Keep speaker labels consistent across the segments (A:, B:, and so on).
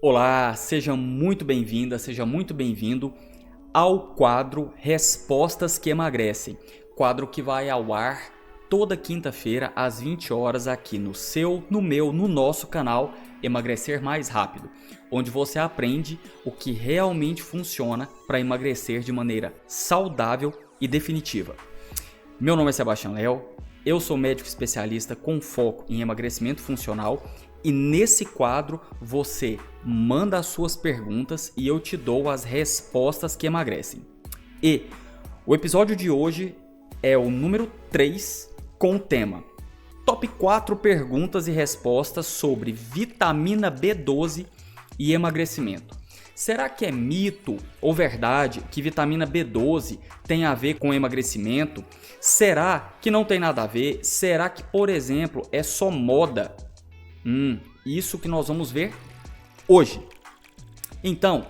A: Olá, seja muito bem-vinda, seja muito bem-vindo ao quadro Respostas que Emagrecem, quadro que vai ao ar toda quinta-feira às 20 horas aqui no seu, no meu, no nosso canal Emagrecer Mais Rápido, onde você aprende o que realmente funciona para emagrecer de maneira saudável e definitiva. Meu nome é Sebastião Léo, eu sou médico especialista com foco em emagrecimento funcional e nesse quadro você manda as suas perguntas e eu te dou as respostas que emagrecem. E o episódio de hoje é o número 3 com o tema Top 4 perguntas e respostas sobre vitamina B12 e emagrecimento. Será que é mito ou verdade que vitamina B12 tem a ver com emagrecimento? Será que não tem nada a ver? Será que, por exemplo, é só moda? Isso que nós vamos ver hoje. Então,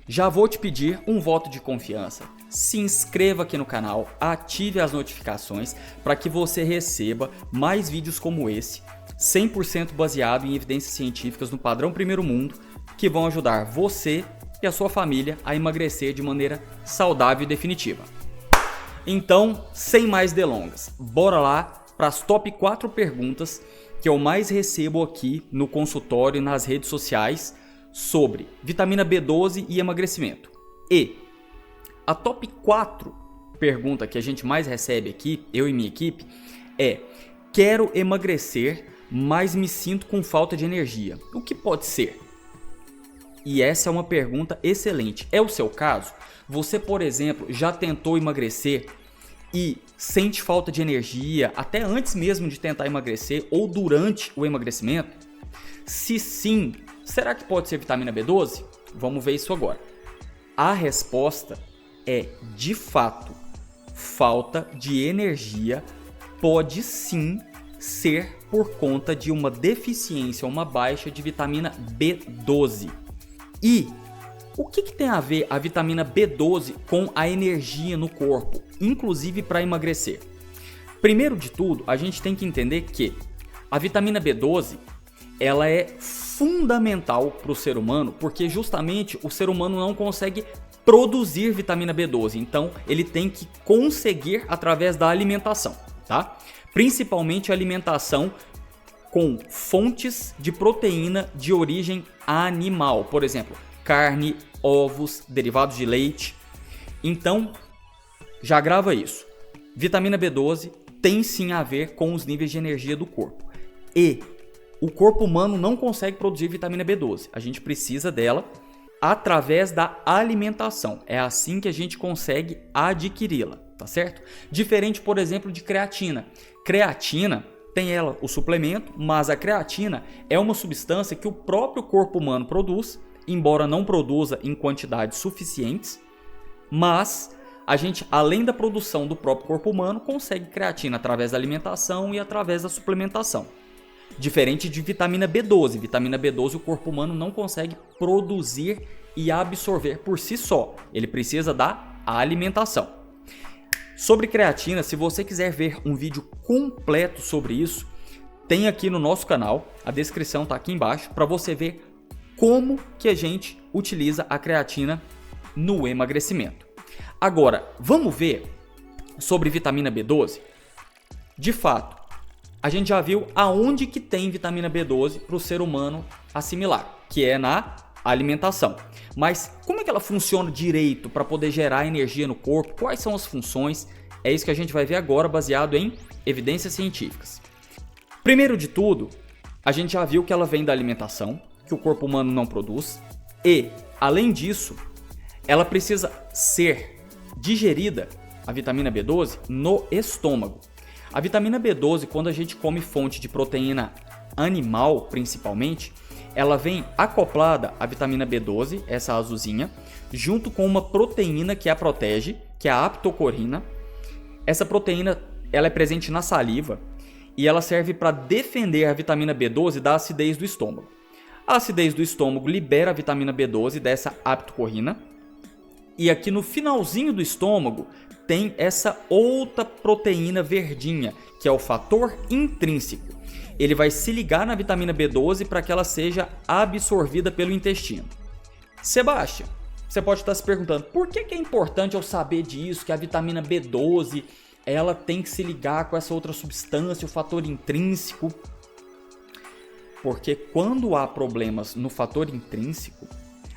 A: já vou te pedir um voto de confiança. Se inscreva aqui no canal, ative as notificações para que você receba mais vídeos como esse, 100% baseado em evidências científicas no padrão primeiro mundo, que vão ajudar você e a sua família a emagrecer de maneira saudável e definitiva. Então, sem mais delongas, bora lá para as top 4 perguntas que eu mais recebo aqui no consultório e nas redes sociais sobre vitamina B12 e emagrecimento. E a top 4 pergunta que a gente mais recebe aqui, eu e minha equipe, é: quero emagrecer, mas me sinto com falta de energia. O que pode ser? E essa é uma pergunta excelente. É o seu caso? Você, por exemplo, já tentou emagrecer e sente falta de energia até antes mesmo de tentar emagrecer ou durante o emagrecimento? Se sim, será que pode ser vitamina B12? Vamos ver isso agora. A resposta é, de fato, falta de energia pode sim ser por conta de uma deficiência, uma baixa de vitamina B12. E o que tem a ver a vitamina B12 com a energia no corpo, inclusive para emagrecer? Primeiro de tudo, a gente tem que entender que a vitamina B12 ela é fundamental para o ser humano, porque justamente o ser humano não consegue produzir vitamina B12, então ele tem que conseguir através da alimentação, tá? Principalmente a alimentação com fontes de proteína de origem animal, por exemplo, carne, ovos, derivados de leite. Então, já grava isso. Vitamina B12 tem sim a ver com os níveis de energia do corpo. E o corpo humano não consegue produzir vitamina B12. A gente precisa dela através da alimentação. É assim que a gente consegue adquiri-la, tá certo? Diferente, por exemplo, de creatina. Creatina tem ela, o suplemento, mas a creatina é uma substância que o próprio corpo humano produz, embora não produza em quantidades suficientes, mas a gente, além da produção do próprio corpo humano, consegue creatina através da alimentação e através da suplementação. Diferente de vitamina B12. Vitamina B12 o corpo humano não consegue produzir e absorver por si só. Ele precisa da alimentação. Sobre creatina, se você quiser ver um vídeo completo sobre isso, tem aqui no nosso canal, a descrição está aqui embaixo, para você ver como que a gente utiliza a creatina no emagrecimento. Agora, vamos ver sobre vitamina B12? De fato, a gente já viu aonde que tem vitamina B12 para o ser humano assimilar, que é na alimentação. Mas como é que ela funciona direito para poder gerar energia no corpo? Quais são as funções? É isso que a gente vai ver agora, baseado em evidências científicas. Primeiro de tudo, a gente já viu que ela vem da alimentação, que o corpo humano não produz. E, além disso, ela precisa ser digerida, a vitamina B12, no estômago. A vitamina B12, quando a gente come fonte de proteína animal, principalmente, ela vem acoplada à vitamina B12, essa azulzinha, junto com uma proteína que a protege, que é a aptocorina. Essa proteína ela é presente na saliva e ela serve para defender a vitamina B12 da acidez do estômago. A acidez do estômago libera a vitamina B12 dessa aptocorina. E aqui no finalzinho do estômago tem essa outra proteína verdinha, que é o fator intrínseco. Ele vai se ligar na vitamina B12 para que ela seja absorvida pelo intestino. Sebastião, você pode estar se perguntando, por que é importante eu saber disso, que a vitamina B12 ela tem que se ligar com essa outra substância, o fator intrínseco? Porque quando há problemas no fator intrínseco,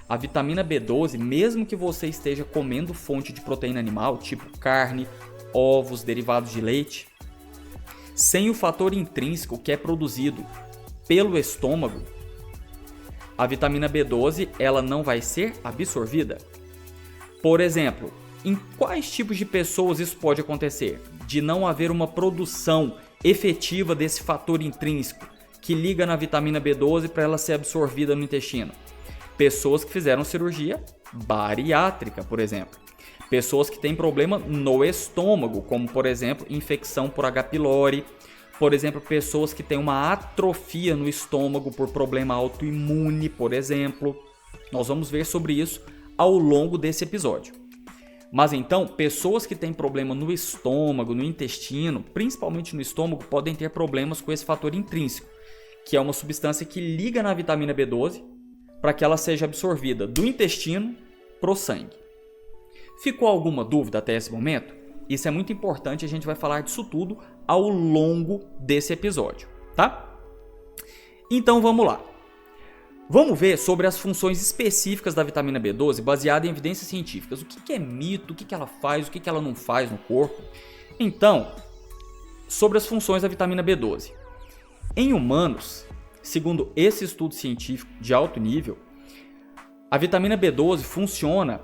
A: a vitamina B12, mesmo que você esteja comendo fonte de proteína animal, tipo carne, ovos, derivados de leite, sem o fator intrínseco que é produzido pelo estômago, a vitamina B12 ela não vai ser absorvida. Por exemplo, em quais tipos de pessoas isso pode acontecer? De não haver uma produção efetiva desse fator intrínseco que liga na vitamina B12 para ela ser absorvida no intestino. Pessoas que fizeram cirurgia bariátrica, por exemplo. Pessoas que têm problema no estômago, como por exemplo, infecção por H. pylori. Por exemplo, pessoas que têm uma atrofia no estômago por problema autoimune, por exemplo. Nós vamos ver sobre isso ao longo desse episódio. Mas então, pessoas que têm problema no estômago, no intestino, principalmente no estômago, podem ter problemas com esse fator intrínseco, que é uma substância que liga na vitamina B12 para que ela seja absorvida do intestino para o sangue. Ficou alguma dúvida até esse momento? Isso é muito importante, a gente vai falar disso tudo ao longo desse episódio, tá? Então vamos lá. Vamos ver sobre as funções específicas da vitamina B12 baseada em evidências científicas. O que é mito, o que ela faz, o que ela não faz no corpo. Então, sobre as funções da vitamina B12. Em humanos, segundo esse estudo científico de alto nível, a vitamina B12 funciona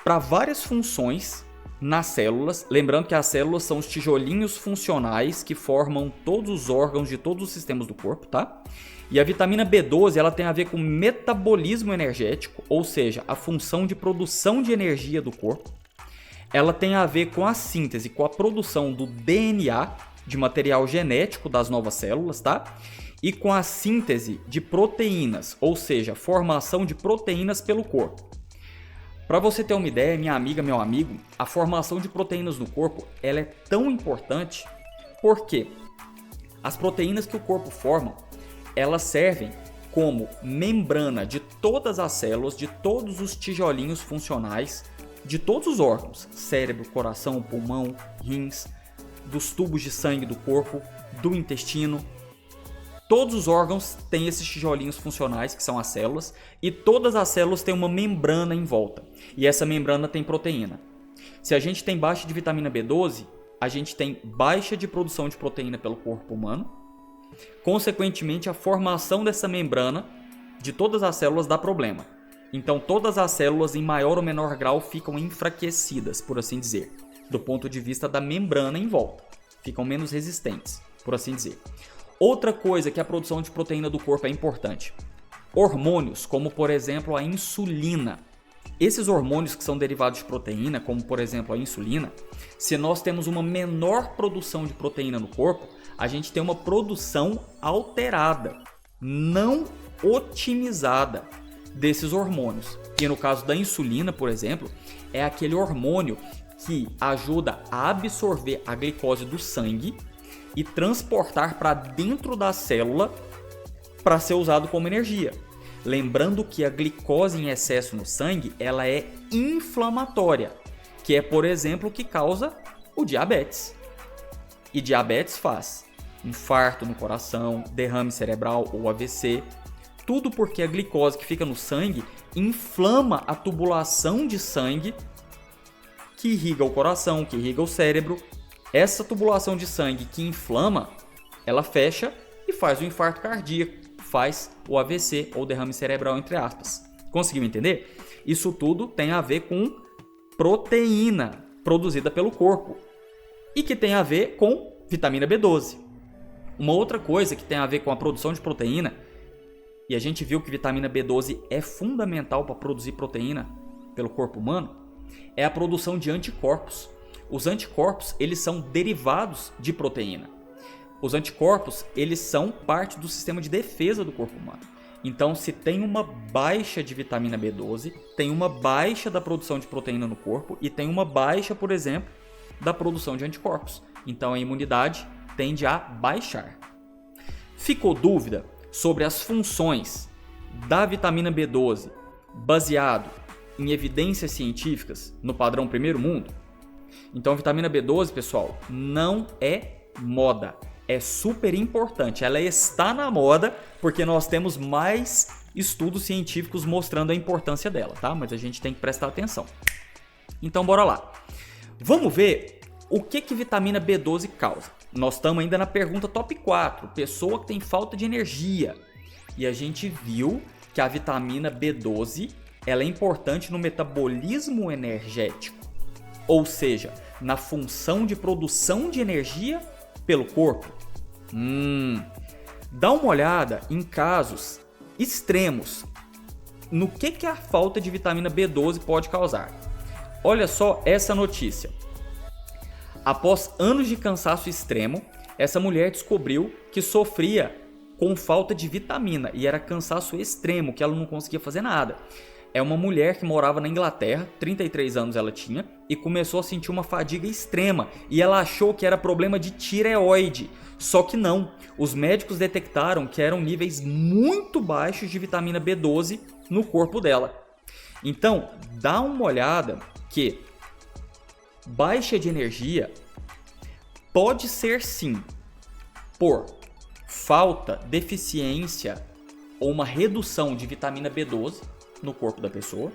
A: para várias funções nas células. Lembrando que as células são os tijolinhos funcionais que formam todos os órgãos de todos os sistemas do corpo, tá? E a vitamina B12 ela tem a ver com metabolismo energético, ou seja, a função de produção de energia do corpo. Ela tem a ver com a síntese, com a produção do DNA, de material genético das novas células, tá? E com a síntese de proteínas, ou seja, formação de proteínas pelo corpo. Para você ter uma ideia, minha amiga, meu amigo, a formação de proteínas no corpo ela é tão importante porque as proteínas que o corpo forma, elas servem como membrana de todas as células, de todos os tijolinhos funcionais, de todos os órgãos, cérebro, coração, pulmão, rins, dos tubos de sangue do corpo, do intestino. Todos os órgãos têm esses tijolinhos funcionais, que são as células, e todas as células têm uma membrana em volta, e essa membrana tem proteína. Se a gente tem baixa de vitamina B12, a gente tem baixa de produção de proteína pelo corpo humano. Consequentemente, a formação dessa membrana de todas as células dá problema. Então, todas as células, em maior ou menor grau, ficam enfraquecidas, por assim dizer, do ponto de vista da membrana em volta. Ficam menos resistentes, por assim dizer. Outra coisa que a produção de proteína do corpo é importante. Hormônios, como por exemplo a insulina. Esses hormônios que são derivados de proteína, como por exemplo a insulina, se nós temos uma menor produção de proteína no corpo, a gente tem uma produção alterada, não otimizada desses hormônios. E no caso da insulina, por exemplo, é aquele hormônio que ajuda a absorver a glicose do sangue e transportar para dentro da célula para ser usado como energia. Lembrando que a glicose em excesso no sangue ela é inflamatória, que é, por exemplo, o que causa o diabetes. E diabetes faz infarto no coração, derrame cerebral ou AVC. Tudo porque a glicose que fica no sangue inflama a tubulação de sangue que irriga o coração, que irriga o cérebro. Essa tubulação de sangue que inflama, ela fecha e faz o infarto cardíaco, faz o AVC ou derrame cerebral, entre aspas. Conseguiu entender? Isso tudo tem a ver com proteína produzida pelo corpo e que tem a ver com vitamina B12. Uma outra coisa que tem a ver com a produção de proteína, e a gente viu que vitamina B12 é fundamental para produzir proteína pelo corpo humano, é a produção de anticorpos. Os anticorpos, eles são derivados de proteína. Os anticorpos, eles são parte do sistema de defesa do corpo humano. Então, se tem uma baixa de vitamina B12, tem uma baixa da produção de proteína no corpo e tem uma baixa, por exemplo, da produção de anticorpos. Então a imunidade tende a baixar. Ficou dúvida sobre as funções da vitamina B12 baseado em evidências científicas no padrão primeiro mundo? Então a vitamina B12, pessoal, não é moda. É super importante. Ela está na moda porque nós temos mais estudos científicos mostrando a importância dela, tá? Mas a gente tem que prestar atenção. Então bora lá. Vamos ver o que vitamina B12 causa. Nós estamos ainda na pergunta top 4. Pessoa que tem falta de energia. E a gente viu que a vitamina B12 ela é importante no metabolismo energético. Ou seja, na função de produção de energia pelo corpo. Dá uma olhada em casos extremos no que a falta de vitamina B12 pode causar. Olha só essa notícia. Após anos de cansaço extremo, essa mulher descobriu que sofria com falta de vitamina e era cansaço extremo, que ela não conseguia fazer nada. É uma mulher que morava na Inglaterra, 33 anos ela tinha, e começou a sentir uma fadiga extrema. E ela achou que era problema de tireoide. Só que não. Os médicos detectaram que eram níveis muito baixos de vitamina B12 no corpo dela. Então, dá uma olhada que baixa de energia pode ser sim por falta, deficiência ou uma redução de vitamina B12 no corpo da pessoa,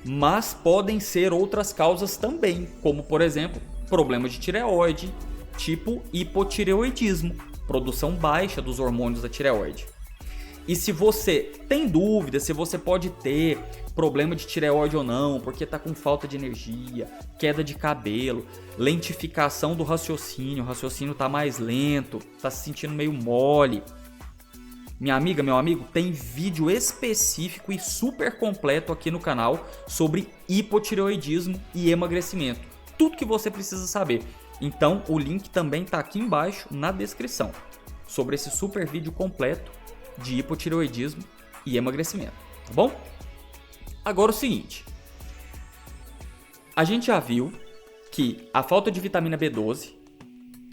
A: mas podem ser outras causas também, como por exemplo, problema de tireoide, tipo hipotireoidismo, produção baixa dos hormônios da tireoide. E se você tem dúvida se você pode ter problema de tireoide ou não, porque está com falta de energia, queda de cabelo, lentificação do raciocínio, o raciocínio está mais lento, está se sentindo meio mole. Minha amiga, meu amigo, tem vídeo específico e super completo aqui no canal sobre hipotireoidismo e emagrecimento. Tudo que você precisa saber. Então, o link também está aqui embaixo na descrição sobre esse super vídeo completo de hipotireoidismo e emagrecimento, tá bom? Agora o seguinte, a gente já viu que a falta de vitamina B12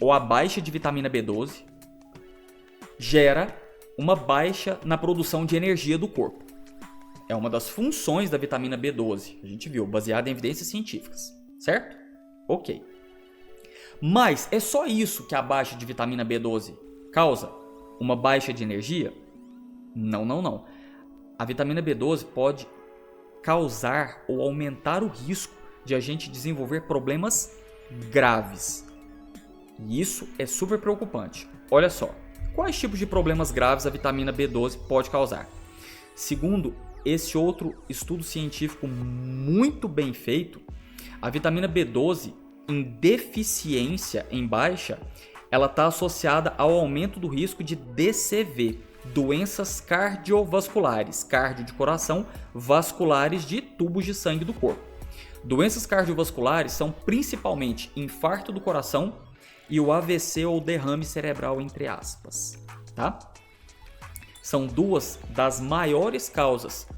A: ou a baixa de vitamina B12 gera uma baixa na produção de energia do corpo. É uma das funções da vitamina B12, a gente viu, baseada em evidências científicas, certo? Ok. Mas é só isso que a baixa de vitamina B12 causa? Uma baixa de energia? Não. A vitamina B12 pode causar ou aumentar o risco de a gente desenvolver problemas graves. E isso é super preocupante. Olha só, quais tipos de problemas graves a vitamina B12 pode causar? Segundo esse outro estudo científico muito bem feito, a vitamina B12 em deficiência em baixa, ela está associada ao aumento do risco de DCV, doenças cardiovasculares, cardio de coração, vasculares de tubos de sangue do corpo. Doenças cardiovasculares são principalmente infarto do coração e o AVC ou derrame cerebral, entre aspas, tá? São duas das maiores causas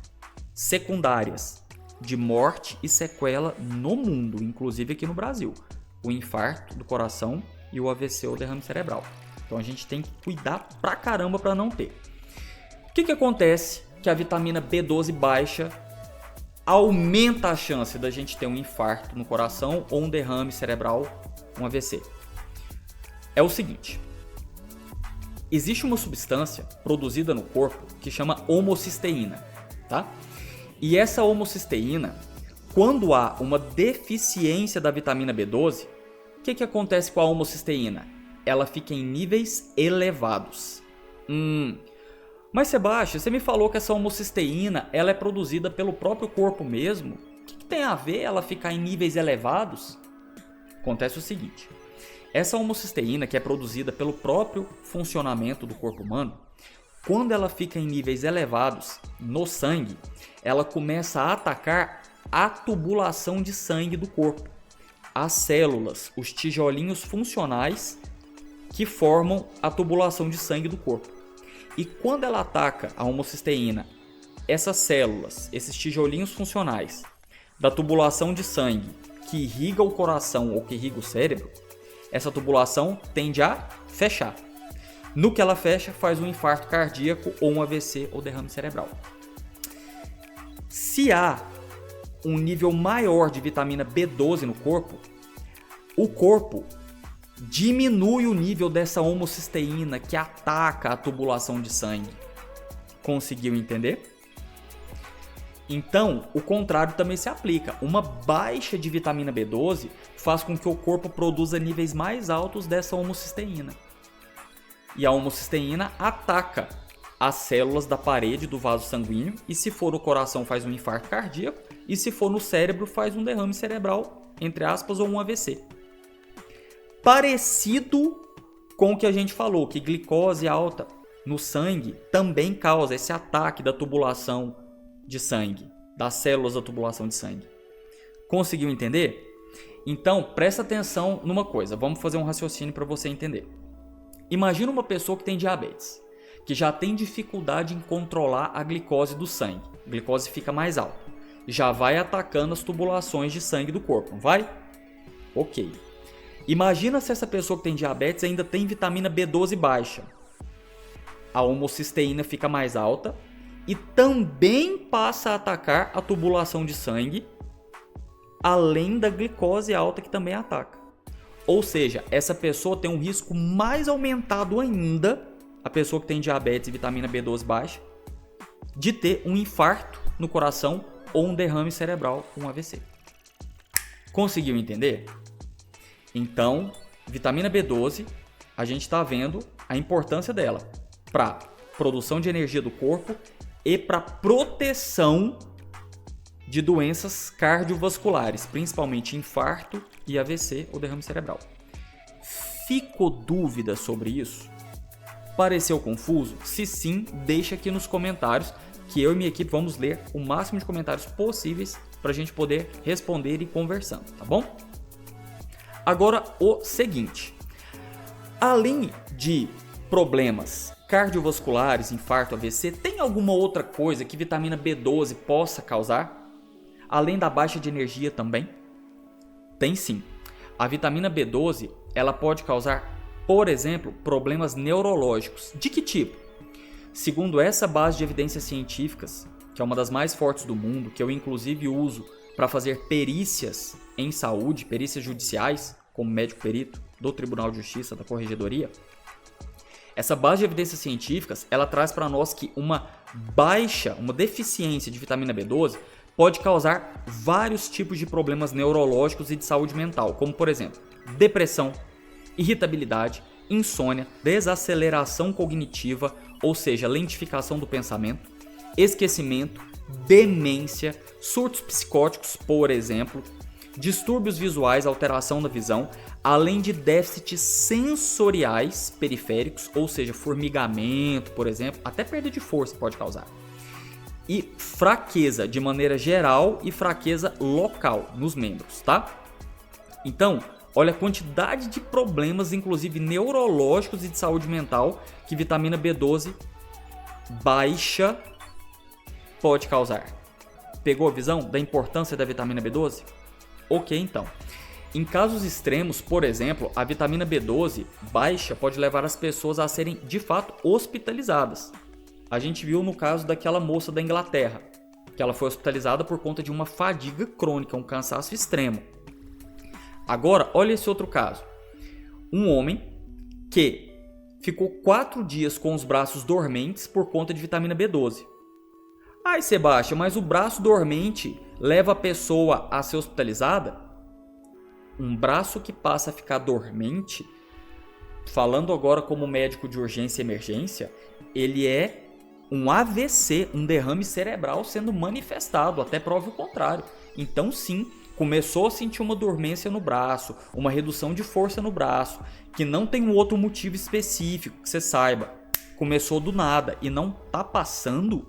A: secundárias de morte e sequela no mundo, inclusive aqui no Brasil. O infarto do coração e o AVC ou derrame cerebral. Então a gente tem que cuidar pra caramba para não ter. O que acontece que a vitamina B12 baixa aumenta a chance da gente ter um infarto no coração ou um derrame cerebral, um AVC? É o seguinte, existe uma substância produzida no corpo que chama homocisteína, tá? E essa homocisteína, quando há uma deficiência da vitamina B12, o que acontece com a homocisteína? Ela fica em níveis elevados. Mas Sebastião, você me falou que essa homocisteína ela é produzida pelo próprio corpo mesmo. O que tem a ver ela ficar em níveis elevados? Acontece o seguinte, essa homocisteína que é produzida pelo próprio funcionamento do corpo humano, quando ela fica em níveis elevados no sangue, ela começa a atacar a tubulação de sangue do corpo, as células, os tijolinhos funcionais que formam a tubulação de sangue do corpo. E quando ela ataca a homocisteína, essas células, esses tijolinhos funcionais da tubulação de sangue que irriga o coração ou que irriga o cérebro, essa tubulação tende a fechar. No que ela fecha, faz um infarto cardíaco ou um AVC ou derrame cerebral. Se há um nível maior de vitamina B12 no corpo, o corpo diminui o nível dessa homocisteína que ataca a tubulação de sangue. Conseguiu entender? Então, o contrário também se aplica. Uma baixa de vitamina B12 faz com que o corpo produza níveis mais altos dessa homocisteína. E a homocisteína ataca as células da parede do vaso sanguíneo, e se for no coração faz um infarto cardíaco, e se for no cérebro faz um derrame cerebral, entre aspas, ou um AVC. Parecido com o que a gente falou, que glicose alta no sangue também causa esse ataque da tubulação de sangue, das células da tubulação de sangue. Conseguiu entender? Então, presta atenção numa coisa, vamos fazer um raciocínio para você entender. Imagina uma pessoa que tem diabetes, que já tem dificuldade em controlar a glicose do sangue. A glicose fica mais alta. Já vai atacando as tubulações de sangue do corpo, não vai? Ok. Imagina se essa pessoa que tem diabetes ainda tem vitamina B12 baixa. A homocisteína fica mais alta e também passa a atacar a tubulação de sangue, além da glicose alta que também ataca. Ou seja, essa pessoa tem um risco mais aumentado ainda, a pessoa que tem diabetes e vitamina B12 baixa, de ter um infarto no coração ou um derrame cerebral, um AVC. Conseguiu entender? Então, vitamina B12, a gente está vendo a importância dela para produção de energia do corpo e para proteção de doenças cardiovasculares, principalmente infarto e AVC ou derrame cerebral. Ficou dúvida sobre isso? Pareceu confuso? Se sim, deixa aqui nos comentários que eu e minha equipe vamos ler o máximo de comentários possíveis para a gente poder responder e conversando, tá bom? Agora o seguinte, além de problemas cardiovasculares, infarto, AVC, tem alguma outra coisa que vitamina B12 possa causar? Além da baixa de energia também? Tem sim. A vitamina B12, ela pode causar, por exemplo, problemas neurológicos. De que tipo? Segundo essa base de evidências científicas, que é uma das mais fortes do mundo, que eu inclusive uso para fazer perícias em saúde, perícias judiciais, como médico perito do Tribunal de Justiça, da Corregedoria, essa base de evidências científicas, ela traz para nós que uma deficiência de vitamina B12 pode causar vários tipos de problemas neurológicos e de saúde mental, como por exemplo, depressão, irritabilidade, insônia, desaceleração cognitiva, ou seja, lentificação do pensamento, esquecimento, demência, surtos psicóticos, por exemplo, distúrbios visuais, alteração da visão, além de déficits sensoriais periféricos, ou seja, formigamento, por exemplo, até perda de força pode causar. E fraqueza de maneira geral e fraqueza local nos membros, tá? Então, olha a quantidade de problemas, inclusive neurológicos e de saúde mental, que vitamina B12 baixa pode causar. Pegou a visão da importância da vitamina B12? Ok, então. Em casos extremos, por exemplo, a vitamina B12 baixa pode levar as pessoas a serem, de fato, hospitalizadas. A gente viu no caso daquela moça da Inglaterra, que ela foi hospitalizada por conta de uma fadiga crônica, um cansaço extremo. Agora, olha esse outro caso. Um homem que ficou 4 dias com os braços dormentes por conta de vitamina B12. Ai, Sebastião, mas o braço dormente leva a pessoa a ser hospitalizada? Um braço que passa a ficar dormente, falando agora como médico de urgência e emergência, ele é um AVC, um derrame cerebral sendo manifestado, até prova o contrário. Então sim, começou a sentir uma dormência no braço, uma redução de força no braço, que não tem um outro motivo específico que você saiba. Começou do nada e não tá passando,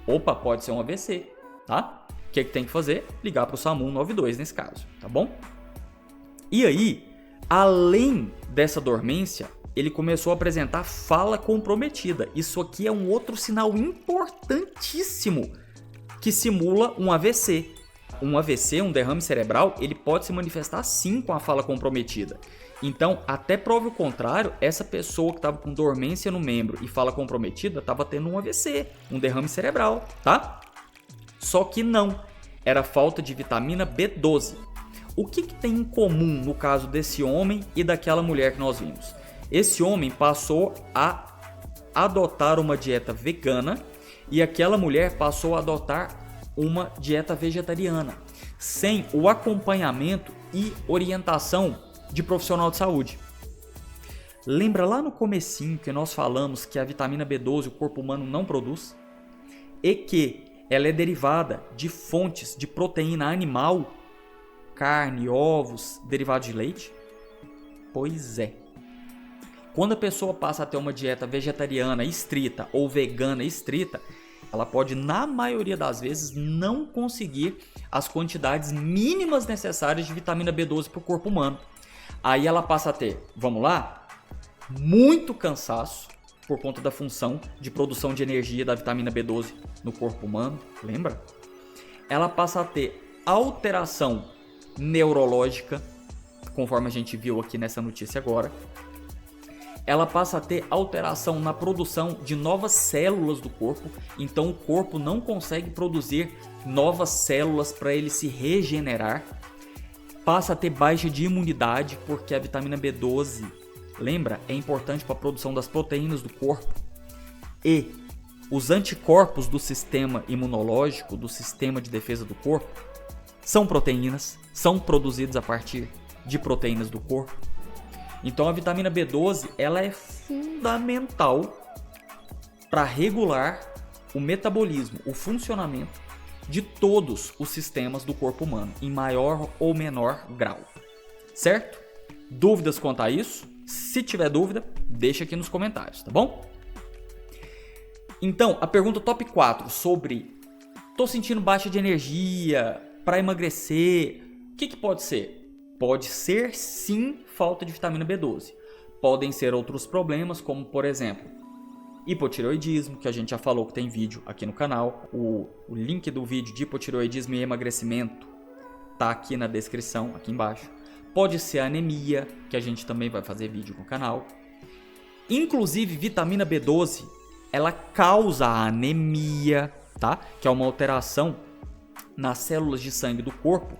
A: opa, pode ser um AVC, tá? O que tem que fazer? Ligar para o SAMU 192 nesse caso, tá bom? E aí, além dessa dormência, ele começou a apresentar fala comprometida. Isso aqui é um outro sinal importantíssimo que simula um AVC. um AVC, um derrame cerebral, ele pode se manifestar sim com a fala comprometida. Então, até prova o contrário, essa pessoa que estava com dormência no membro e fala comprometida estava tendo um AVC, um derrame cerebral, tá? Só que não, era falta de vitamina B12. O que tem em comum no caso desse homem e daquela mulher que nós vimos? Esse homem passou a adotar uma dieta vegana e aquela mulher passou a adotar uma dieta vegetariana, sem o acompanhamento e orientação de profissional de saúde. Lembra lá no comecinho que nós falamos que a vitamina B12 o corpo humano não produz? E que ela é derivada de fontes de proteína animal, carne, ovos, derivados de leite? Pois é. Quando a pessoa passa a ter uma dieta vegetariana estrita ou vegana estrita, ela pode, na maioria das vezes, não conseguir as quantidades mínimas necessárias de vitamina B12 para o corpo humano. Aí ela passa a ter, vamos lá, muito cansaço por conta da função de produção de energia da vitamina B12 no corpo humano, lembra? Ela passa a ter alteração neurológica, conforme a gente viu aqui nessa notícia agora. Ela passa a ter alteração na produção de novas células do corpo, então o corpo não consegue produzir novas células para ele se regenerar. Passa a ter baixa de imunidade, porque a vitamina B12, lembra, é importante para a produção das proteínas do corpo. E os anticorpos do sistema imunológico, do sistema de defesa do corpo, são proteínas, são produzidos a partir de proteínas do corpo. Então a vitamina B12 ela é fundamental para regular o metabolismo, o funcionamento de todos os sistemas do corpo humano, em maior ou menor grau. Certo? Dúvidas quanto a isso? Se tiver dúvida, deixa aqui nos comentários, tá bom? Então, a pergunta top 4 sobre tô sentindo baixa de energia para emagrecer, o que pode ser? Pode ser sim falta de vitamina B12. Podem ser outros problemas, como por exemplo, hipotireoidismo, que a gente já falou que tem vídeo aqui no canal. O link do vídeo de hipotireoidismo e emagrecimento tá aqui na descrição, aqui embaixo. Pode ser anemia, que a gente também vai fazer vídeo no canal. Inclusive, vitamina B12, ela causa anemia, tá? Que é uma alteração nas células de sangue do corpo,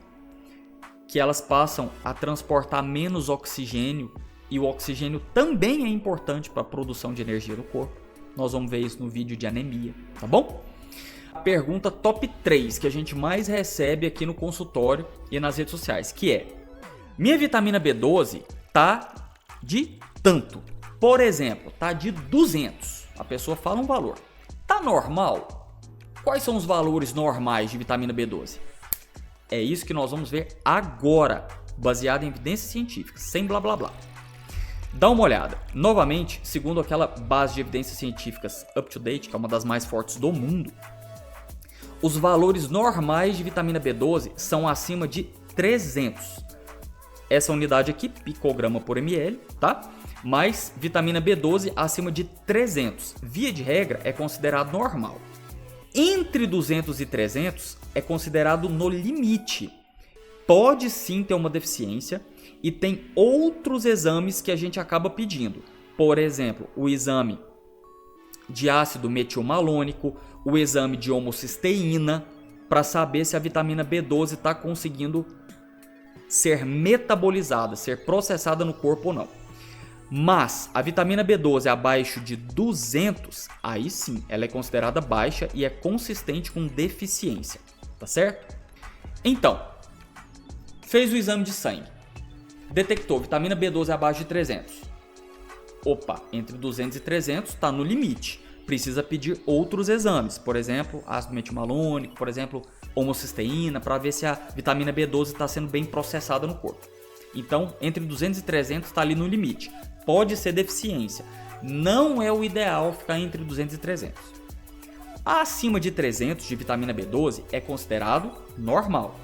A: que elas passam a transportar menos oxigênio, e o oxigênio também é importante para a produção de energia do corpo. Nós vamos ver isso no vídeo de anemia, tá bom? A pergunta top 3 que a gente mais recebe aqui no consultório e nas redes sociais, que é: minha vitamina B12 tá de tanto. Por exemplo, tá de 200. A pessoa fala um valor. Tá normal? Quais são os valores normais de vitamina B12? É isso que nós vamos ver agora, baseado em evidências científicas, sem blá blá blá. Dá uma olhada. Novamente, segundo aquela base de evidências científicas UpToDate, que é uma das mais fortes do mundo, os valores normais de vitamina B12 são acima de 300. Essa unidade aqui, picograma por ml, tá? Mas vitamina B12 acima de 300. Via de regra, é considerado normal. Entre 200 e 300 é considerado no limite. Pode sim ter uma deficiência e tem outros exames que a gente acaba pedindo. Por exemplo, o exame de ácido metilmalônico, o exame de homocisteína, para saber se a vitamina B12 está conseguindo ser metabolizada, ser processada no corpo ou não. Mas a vitamina B12 abaixo de 200, aí sim, ela é considerada baixa e é consistente com deficiência, tá certo? Então, fez o exame de sangue, detectou vitamina B12 abaixo de 300. Opa, entre 200 e 300 está no limite, precisa pedir outros exames, por exemplo, ácido metilmalônico, por exemplo, homocisteína, para ver se a vitamina B12 está sendo bem processada no corpo. Então, entre 200 e 300 está ali no limite. Pode ser deficiência. Não é o ideal ficar entre 200 e 300. Acima de 300 de vitamina B12 é considerado normal.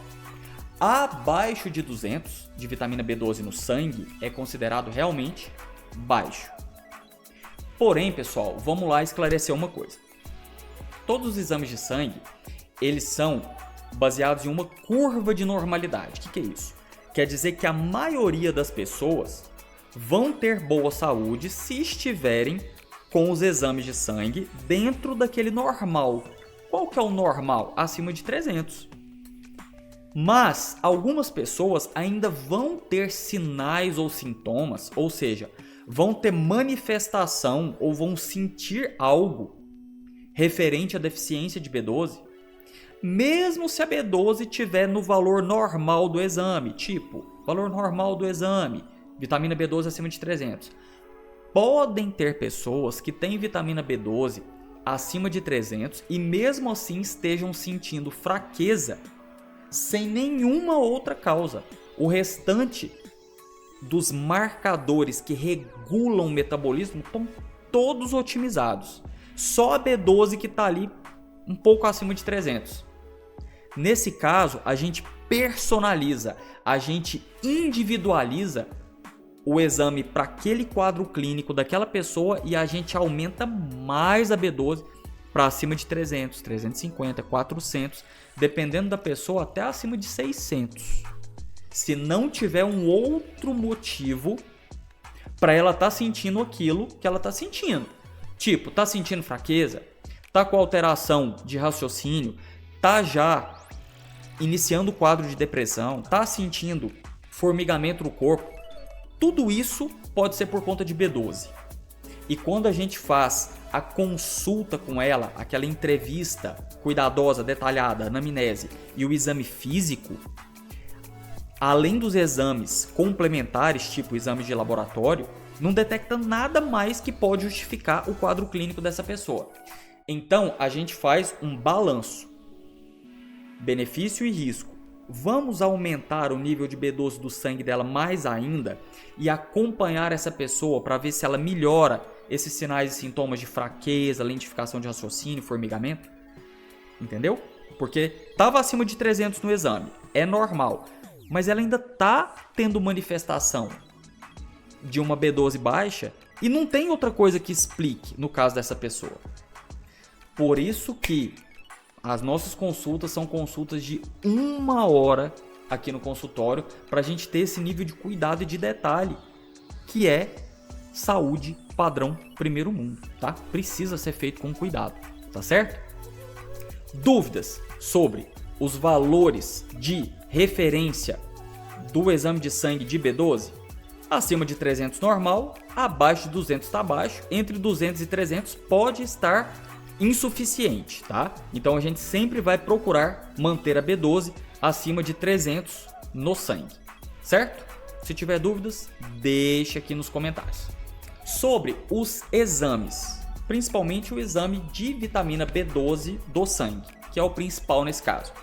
A: Abaixo de 200 de vitamina B12 no sangue é considerado realmente baixo. Porém, pessoal, vamos lá esclarecer uma coisa. Todos os exames de sangue, eles são baseados em uma curva de normalidade. O que é isso? Quer dizer que a maioria das pessoas vão ter boa saúde se estiverem com os exames de sangue dentro daquele normal. Qual que é o normal? Acima de 300. Mas algumas pessoas ainda vão ter sinais ou sintomas, ou seja, vão ter manifestação ou vão sentir algo referente à deficiência de B12, mesmo se a B12 estiver no valor normal do exame, tipo, valor normal do exame, vitamina B12 acima de 300. Podem ter pessoas que têm vitamina B12 acima de 300 e mesmo assim estejam sentindo fraqueza sem nenhuma outra causa. O restante dos marcadores que regulam o metabolismo estão todos otimizados. Só a B12 que está ali um pouco acima de 300. Nesse caso, a gente personaliza, a gente individualiza o exame para aquele quadro clínico daquela pessoa e a gente aumenta mais a B12 para acima de 300, 350, 400, dependendo da pessoa até acima de 600. Se não tiver um outro motivo para ela estar sentindo aquilo que ela está sentindo. Tipo, tá sentindo fraqueza? Tá com alteração de raciocínio? Tá já iniciando o quadro de depressão? Tá sentindo formigamento no corpo? Tudo isso pode ser por conta de B12. E quando a gente faz a consulta com ela, aquela entrevista cuidadosa, detalhada, anamnese e o exame físico, além dos exames complementares, tipo exames de laboratório, não detecta nada mais que pode justificar o quadro clínico dessa pessoa. Então, a gente faz um balanço. Benefício e risco. Vamos aumentar o nível de B12 do sangue dela mais ainda e acompanhar essa pessoa para ver se ela melhora esses sinais e sintomas de fraqueza, lentificação de raciocínio, formigamento. Entendeu? Porque estava acima de 300 no exame, é normal, mas ela ainda está tendo manifestação de uma B12 baixa e não tem outra coisa que explique no caso dessa pessoa. Por isso que as nossas consultas são consultas de 1 hora aqui no consultório para a gente ter esse nível de cuidado e de detalhe, que é saúde padrão primeiro mundo, tá? Precisa ser feito com cuidado, tá certo? Dúvidas sobre os valores de referência do exame de sangue de B12? Acima de 300 normal, abaixo de 200 está baixo, entre 200 e 300 pode estar insuficiente, tá? Então a gente sempre vai procurar manter a B12 acima de 300 no sangue, certo? Se tiver dúvidas, deixa aqui nos comentários. Sobre os exames, principalmente o exame de vitamina B12 do sangue, que é o principal nesse caso.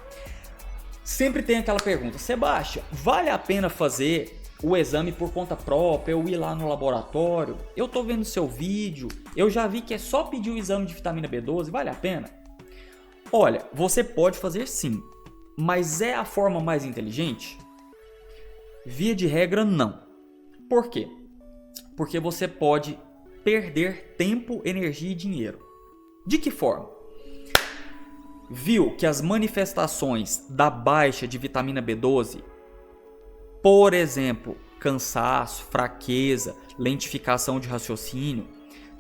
A: Sempre tem aquela pergunta: Sebastião, vale a pena fazer o exame por conta própria, eu ir lá no laboratório? Eu tô vendo seu vídeo, eu já vi que é só pedir o exame de vitamina B12, vale a pena? Olha, você pode fazer sim, mas é a forma mais inteligente? Via de regra, não. Por quê? Porque você pode perder tempo, energia e dinheiro. De que forma? Viu que as manifestações da baixa de vitamina B12, por exemplo, cansaço, fraqueza, lentificação de raciocínio,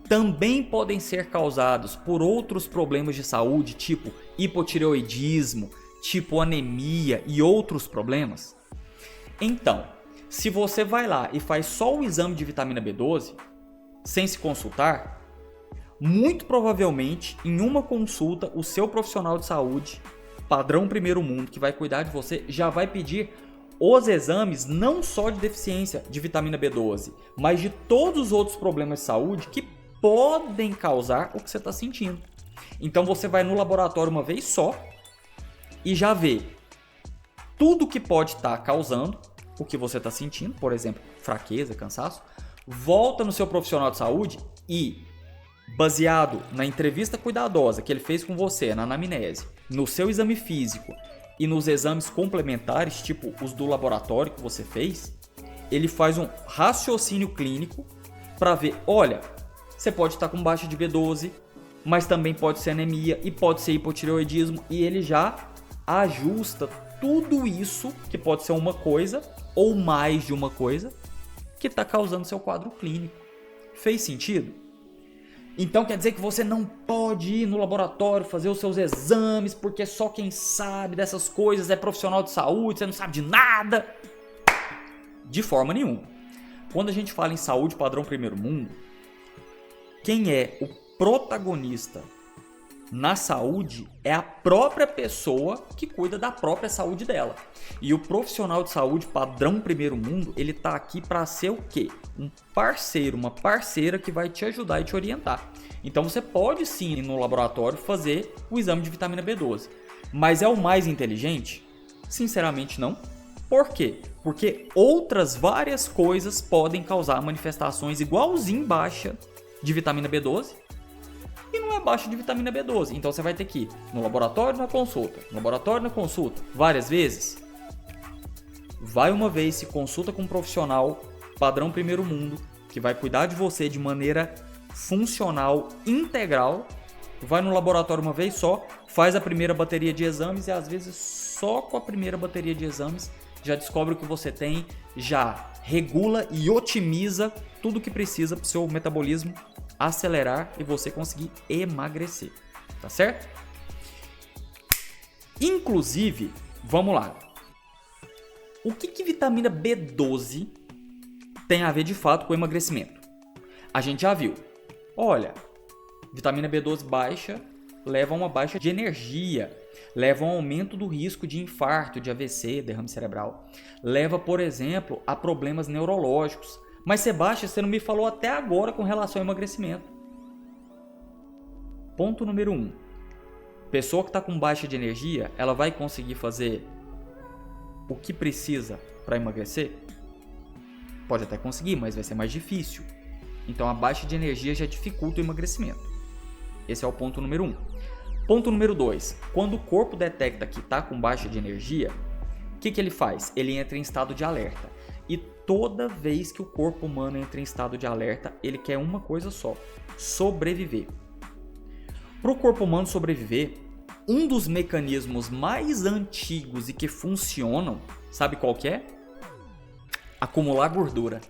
A: também podem ser causados por outros problemas de saúde, tipo hipotireoidismo, tipo anemia e outros problemas? Então, se você vai lá e faz só o exame de vitamina B12, sem se consultar, muito provavelmente, em uma consulta, o seu profissional de saúde, padrão primeiro mundo, que vai cuidar de você, já vai pedir os exames não só de deficiência de vitamina B12, mas de todos os outros problemas de saúde que podem causar o que você está sentindo. Então você vai no laboratório uma vez só e já vê tudo que pode estar causando o que você está sentindo, por exemplo, fraqueza, cansaço, volta no seu profissional de saúde e, baseado na entrevista cuidadosa que ele fez com você, na anamnese, no seu exame físico e nos exames complementares, tipo os do laboratório que você fez, ele faz um raciocínio clínico para ver, olha, você pode estar com baixa de B12, mas também pode ser anemia e pode ser hipotireoidismo, e ele já ajusta tudo isso, que pode ser uma coisa ou mais de uma coisa, que está causando seu quadro clínico. Fez sentido? Então quer dizer que você não pode ir no laboratório fazer os seus exames, porque só quem sabe dessas coisas é profissional de saúde, você não sabe de nada? De forma nenhuma. Quando a gente fala em saúde padrão primeiro mundo, quem é o protagonista na saúde é a própria pessoa que cuida da própria saúde dela. E o profissional de saúde padrão primeiro mundo, ele tá aqui para ser o quê? Um parceiro, uma parceira que vai te ajudar e te orientar. Então você pode sim ir no laboratório fazer o exame de vitamina B12. Mas é o mais inteligente? Sinceramente não. Por quê? Porque outras várias coisas podem causar manifestações igualzinho baixa de vitamina B12. E não é baixa de vitamina B12. Então você vai ter que ir no laboratório, na consulta. No laboratório, na consulta. Várias vezes. Vai uma vez, se consulta com um profissional padrão primeiro mundo, que vai cuidar de você de maneira funcional, integral. Vai no laboratório uma vez só, faz a primeira bateria de exames e às vezes só com a primeira bateria de exames já descobre o que você tem, já regula e otimiza tudo o que precisa para o seu metabolismo acelerar e você conseguir emagrecer, tá certo? Inclusive, vamos lá. O que vitamina B12 tem a ver de fato com emagrecimento? A gente já viu. Olha, vitamina B12 baixa leva a uma baixa de energia, leva a um aumento do risco de infarto, de AVC, derrame cerebral. Leva, por exemplo, a problemas neurológicos. Mas Sebastião, você não me falou até agora com relação ao emagrecimento. Ponto número 1. Pessoa que está com baixa de energia, ela vai conseguir fazer o que precisa para emagrecer? Pode até conseguir, mas vai ser mais difícil. Então a baixa de energia já dificulta o emagrecimento. Esse é o ponto número 1. Ponto número 2. Quando o corpo detecta que está com baixa de energia, o que ele faz? Ele entra em estado de alerta. E toda vez que o corpo humano entra em estado de alerta, ele quer uma coisa só: sobreviver. Para o corpo humano sobreviver, um dos mecanismos mais antigos e que funcionam, sabe qual que é? Acumular gordura.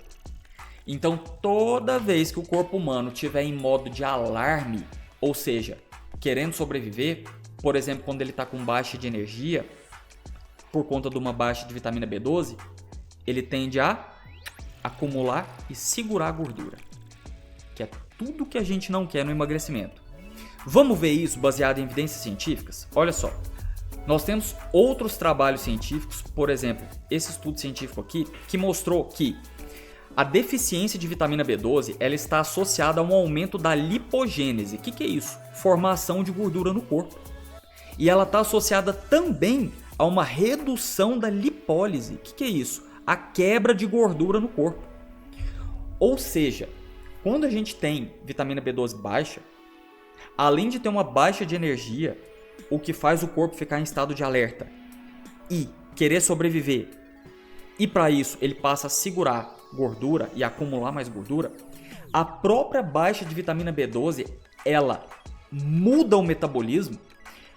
A: Então, toda vez que o corpo humano estiver em modo de alarme, ou seja, querendo sobreviver, por exemplo, quando ele está com baixa de energia, por conta de uma baixa de vitamina B12, ele tende a acumular e segurar a gordura, que é tudo que a gente não quer no emagrecimento. Vamos ver isso baseado em evidências científicas? Olha só, nós temos outros trabalhos científicos, por exemplo, esse estudo científico aqui, que mostrou que a deficiência de vitamina B12 ela está associada a um aumento da lipogênese. O que é isso? Formação de gordura no corpo. E ela está associada também a uma redução da lipólise. O que é isso? A quebra de gordura no corpo. Ou seja, quando a gente tem vitamina B12 baixa, além de ter uma baixa de energia, o que faz o corpo ficar em estado de alerta e querer sobreviver, e para isso ele passa a segurar gordura e acumular mais gordura, a própria baixa de vitamina B12, ela muda o metabolismo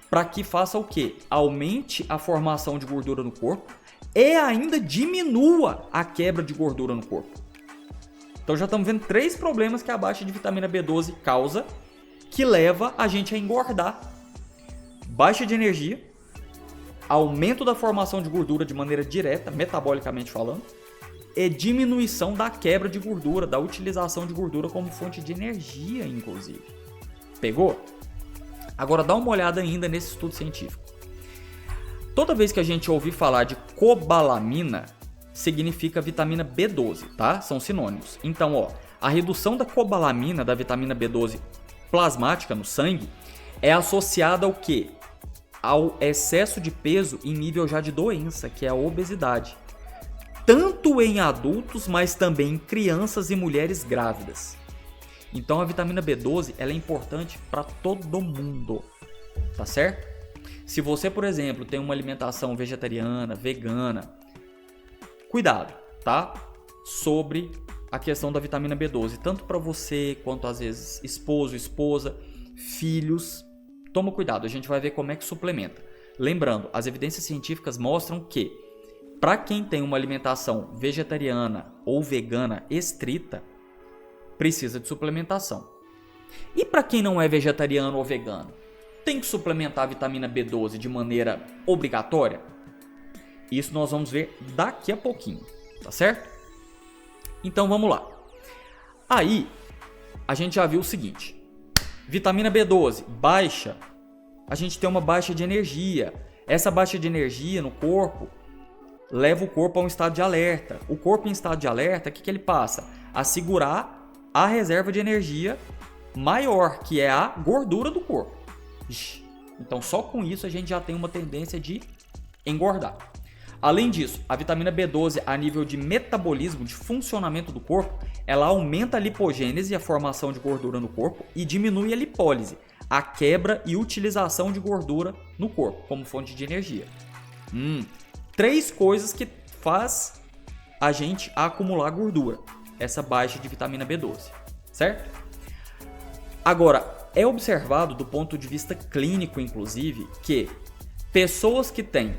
A: para que faça o quê? Aumente a formação de gordura no corpo e ainda diminua a quebra de gordura no corpo. Então já estamos vendo 3 problemas que a baixa de vitamina B12 causa, que leva a gente a engordar. Baixa de energia, aumento da formação de gordura de maneira direta, metabolicamente falando, e diminuição da quebra de gordura, da utilização de gordura como fonte de energia, inclusive. Pegou? Agora dá uma olhada ainda nesse estudo científico. Toda vez que a gente ouvir falar de cobalamina, significa vitamina B12, tá? São sinônimos. Então, ó, a redução da cobalamina, da vitamina B12 plasmática no sangue, é associada ao quê? Ao excesso de peso em nível já de doença, que é a obesidade. Tanto em adultos, mas também em crianças e mulheres grávidas. Então a vitamina B12 ela é importante para todo mundo, tá certo? Se você, por exemplo, tem uma alimentação vegetariana, vegana, cuidado, tá? Sobre a questão da vitamina B12, tanto para você quanto às vezes esposo, esposa, filhos. Toma cuidado, a gente vai ver como é que suplementa. Lembrando, as evidências científicas mostram que para quem tem uma alimentação vegetariana ou vegana estrita, precisa de suplementação. E para quem não é vegetariano ou vegano, tem que suplementar a vitamina B12 de maneira obrigatória? Isso nós vamos ver daqui a pouquinho, tá certo? Então vamos lá. Aí, a gente já viu o seguinte. Vitamina B12 baixa, a gente tem uma baixa de energia. Essa baixa de energia no corpo leva o corpo a um estado de alerta. O corpo em estado de alerta, o que ele passa? A segurar a reserva de energia maior, que é a gordura do corpo. Então só com isso a gente já tem uma tendência de engordar. Além disso, a vitamina B12 a nível de metabolismo, de funcionamento do corpo, ela aumenta a lipogênese, a formação de gordura no corpo, e diminui a lipólise, a quebra e utilização de gordura no corpo, como fonte de energia. 3 coisas que faz a gente acumular gordura, essa baixa de vitamina B12, certo? Agora, é observado do ponto de vista clínico, inclusive, que pessoas que têm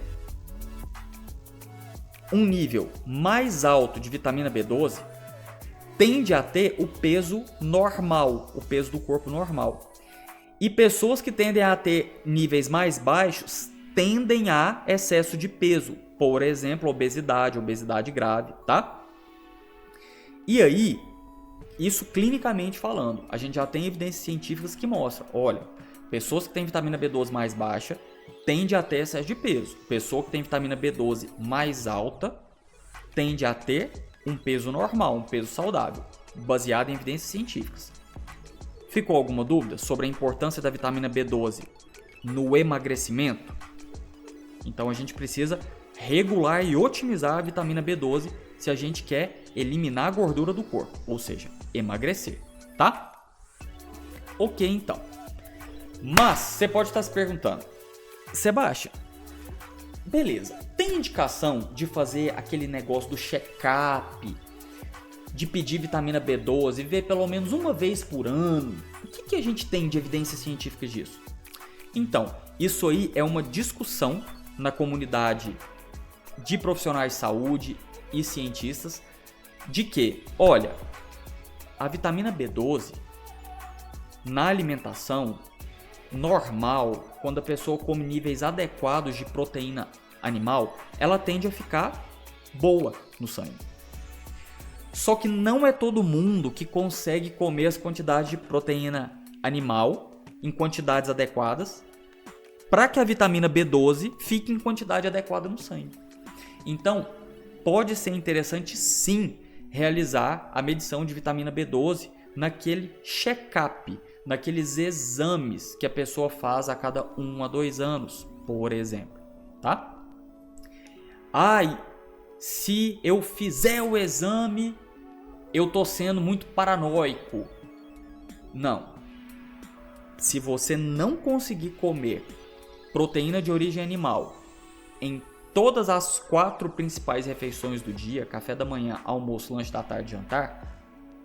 A: um nível mais alto de vitamina B12 tende a ter o peso normal, o peso do corpo normal. E pessoas que tendem a ter níveis mais baixos tendem a excesso de peso, por exemplo, obesidade grave, tá? E aí, isso clinicamente falando, a gente já tem evidências científicas que mostram, olha, pessoas que têm vitamina B12 mais baixa tende a ter excesso de peso. Pessoa que tem vitamina B12 mais alta tende a ter um peso normal, um peso saudável, baseado em evidências científicas. Ficou alguma dúvida sobre a importância da vitamina B12 no emagrecimento? Então a gente precisa regular e otimizar a vitamina B12 se a gente quer eliminar a gordura do corpo, ou seja, emagrecer, tá? Ok, então. Mas você pode estar se perguntando, Sebastião, beleza, tem indicação de fazer aquele negócio do check-up, de pedir vitamina B12 e ver pelo menos uma vez por ano? O que a gente tem de evidências científicas disso? Então, isso aí é uma discussão na comunidade de profissionais de saúde e cientistas de que, olha, a vitamina B12 na alimentação normal, quando a pessoa come níveis adequados de proteína animal, ela tende a ficar boa no sangue. Só que não é todo mundo que consegue comer as quantidades de proteína animal em quantidades adequadas para que a vitamina B12 fique em quantidade adequada no sangue. Então, pode ser interessante sim realizar a medição de vitamina B12 naquele check-up, naqueles exames que a pessoa faz a cada 1 a 2 anos, por exemplo, tá? Se eu fizer o exame, eu tô sendo muito paranoico. Não. Se você não conseguir comer proteína de origem animal em todas as 4 principais refeições do dia, café da manhã, almoço, lanche da tarde e jantar,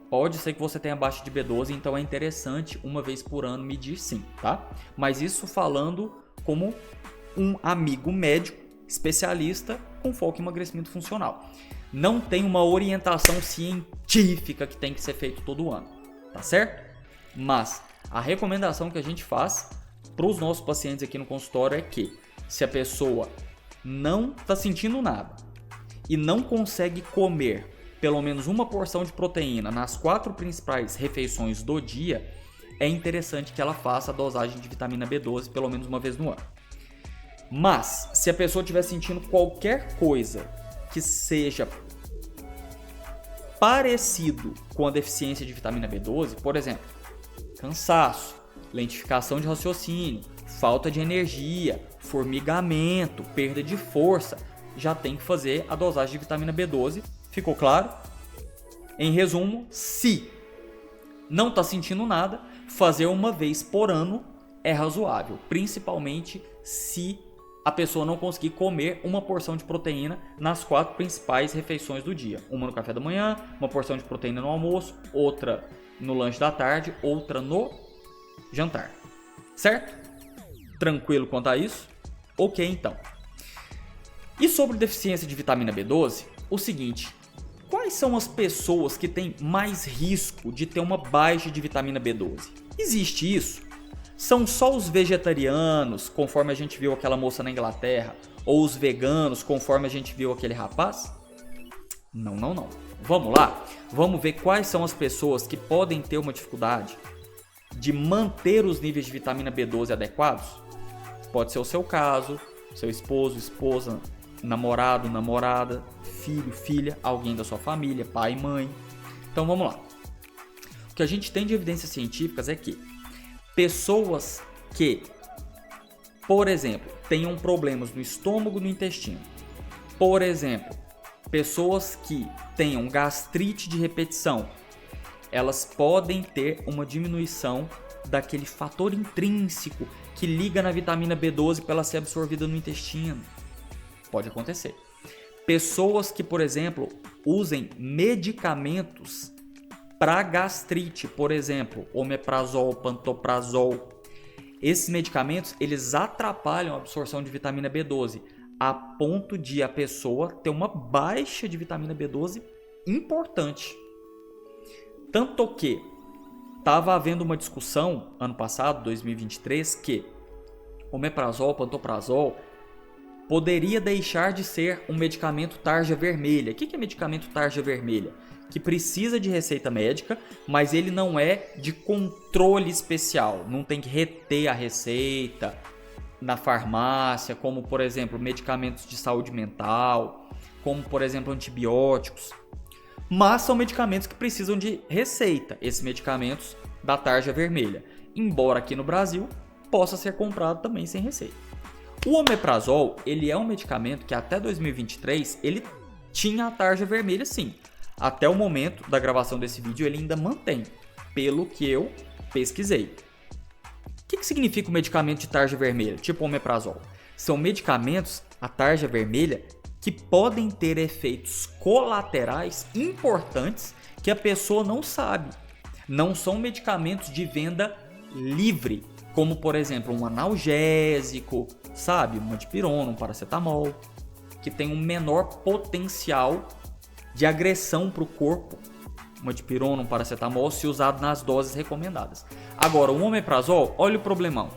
A: pode ser que você tenha baixa de B12, então é interessante uma vez por ano medir sim, tá? Mas isso falando como um amigo médico, especialista com foco em emagrecimento funcional. Não tem uma orientação científica que tem que ser feito todo ano, tá certo? Mas a recomendação que a gente faz para os nossos pacientes aqui no consultório é que se a pessoa não está sentindo nada e não consegue comer pelo menos uma porção de proteína nas 4 principais refeições do dia, é interessante que ela faça a dosagem de vitamina B12 pelo menos uma vez no ano. Mas, se a pessoa estiver sentindo qualquer coisa que seja parecido com a deficiência de vitamina B12, por exemplo, cansaço, lentificação de raciocínio, falta de energia, formigamento, perda de força, já tem que fazer a dosagem de vitamina B12. Ficou claro? Em resumo, se não está sentindo nada, fazer uma vez por ano é razoável, principalmente se a pessoa não conseguir comer uma porção de proteína nas 4 principais refeições do dia. Uma no café da manhã, uma porção de proteína no almoço, outra no lanche da tarde, outra no jantar. Certo? Tranquilo quanto a isso? Ok, então. E sobre deficiência de vitamina B12, o seguinte: quais são as pessoas que têm mais risco de ter uma baixa de vitamina B12? Existe isso? São só os vegetarianos, conforme a gente viu aquela moça na Inglaterra, ou os veganos, conforme a gente viu aquele rapaz? Não. Vamos lá? Vamos ver quais são as pessoas que podem ter uma dificuldade de manter os níveis de vitamina B12 adequados? Pode ser o seu caso, seu esposo, esposa, namorado, namorada, filho, filha, alguém da sua família, pai, mãe. Então vamos lá. O que a gente tem de evidências científicas é que pessoas que, por exemplo, tenham problemas no estômago, no intestino, por exemplo, pessoas que tenham gastrite de repetição, elas podem ter uma diminuição daquele fator intrínseco que liga na vitamina B12 para ela ser absorvida no intestino. Pode acontecer. Pessoas que, por exemplo, usem medicamentos para gastrite, por exemplo, omeprazol, pantoprazol. Esses medicamentos, eles atrapalham a absorção de vitamina B12 a ponto de a pessoa ter uma baixa de vitamina B12 importante. Tanto que estava havendo uma discussão ano passado, 2023, que omeprazol, pantoprazol poderia deixar de ser um medicamento tarja vermelha. O que é medicamento tarja vermelha? Que precisa de receita médica, mas ele não é de controle especial. Não tem que reter a receita na farmácia, como por exemplo medicamentos de saúde mental, como por exemplo antibióticos. Mas são medicamentos que precisam de receita, esses medicamentos da tarja vermelha. Embora aqui no Brasil possa ser comprado também sem receita. O omeprazol, ele é um medicamento que até 2023 ele tinha a tarja vermelha sim. Até o momento da gravação desse vídeo ele ainda mantém, pelo que eu pesquisei. O que significa o medicamento de tarja vermelha, tipo omeprazol? São medicamentos, a tarja vermelha, que podem ter efeitos colaterais importantes que a pessoa não sabe. Não são medicamentos de venda livre, como por exemplo um analgésico, sabe? Uma dipirona, um paracetamol, que tem um menor potencial de agressão para o corpo. Uma dipirona, um paracetamol, se usado nas doses recomendadas. Agora, o omeprazol, olha o problemão.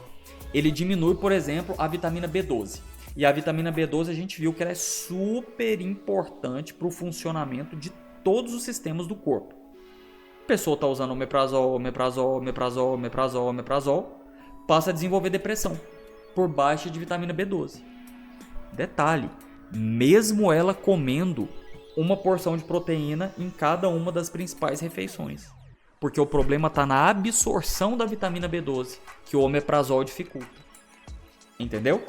A: Ele diminui, por exemplo, a vitamina B12. E a vitamina B12 a gente viu que ela é super importante para o funcionamento de todos os sistemas do corpo. A pessoa está usando omeprazol, passa a desenvolver depressão por baixa de vitamina B12. Detalhe, mesmo ela comendo uma porção de proteína em cada uma das principais refeições. Porque o problema está na absorção da vitamina B12, que o omeprazol dificulta. Entendeu?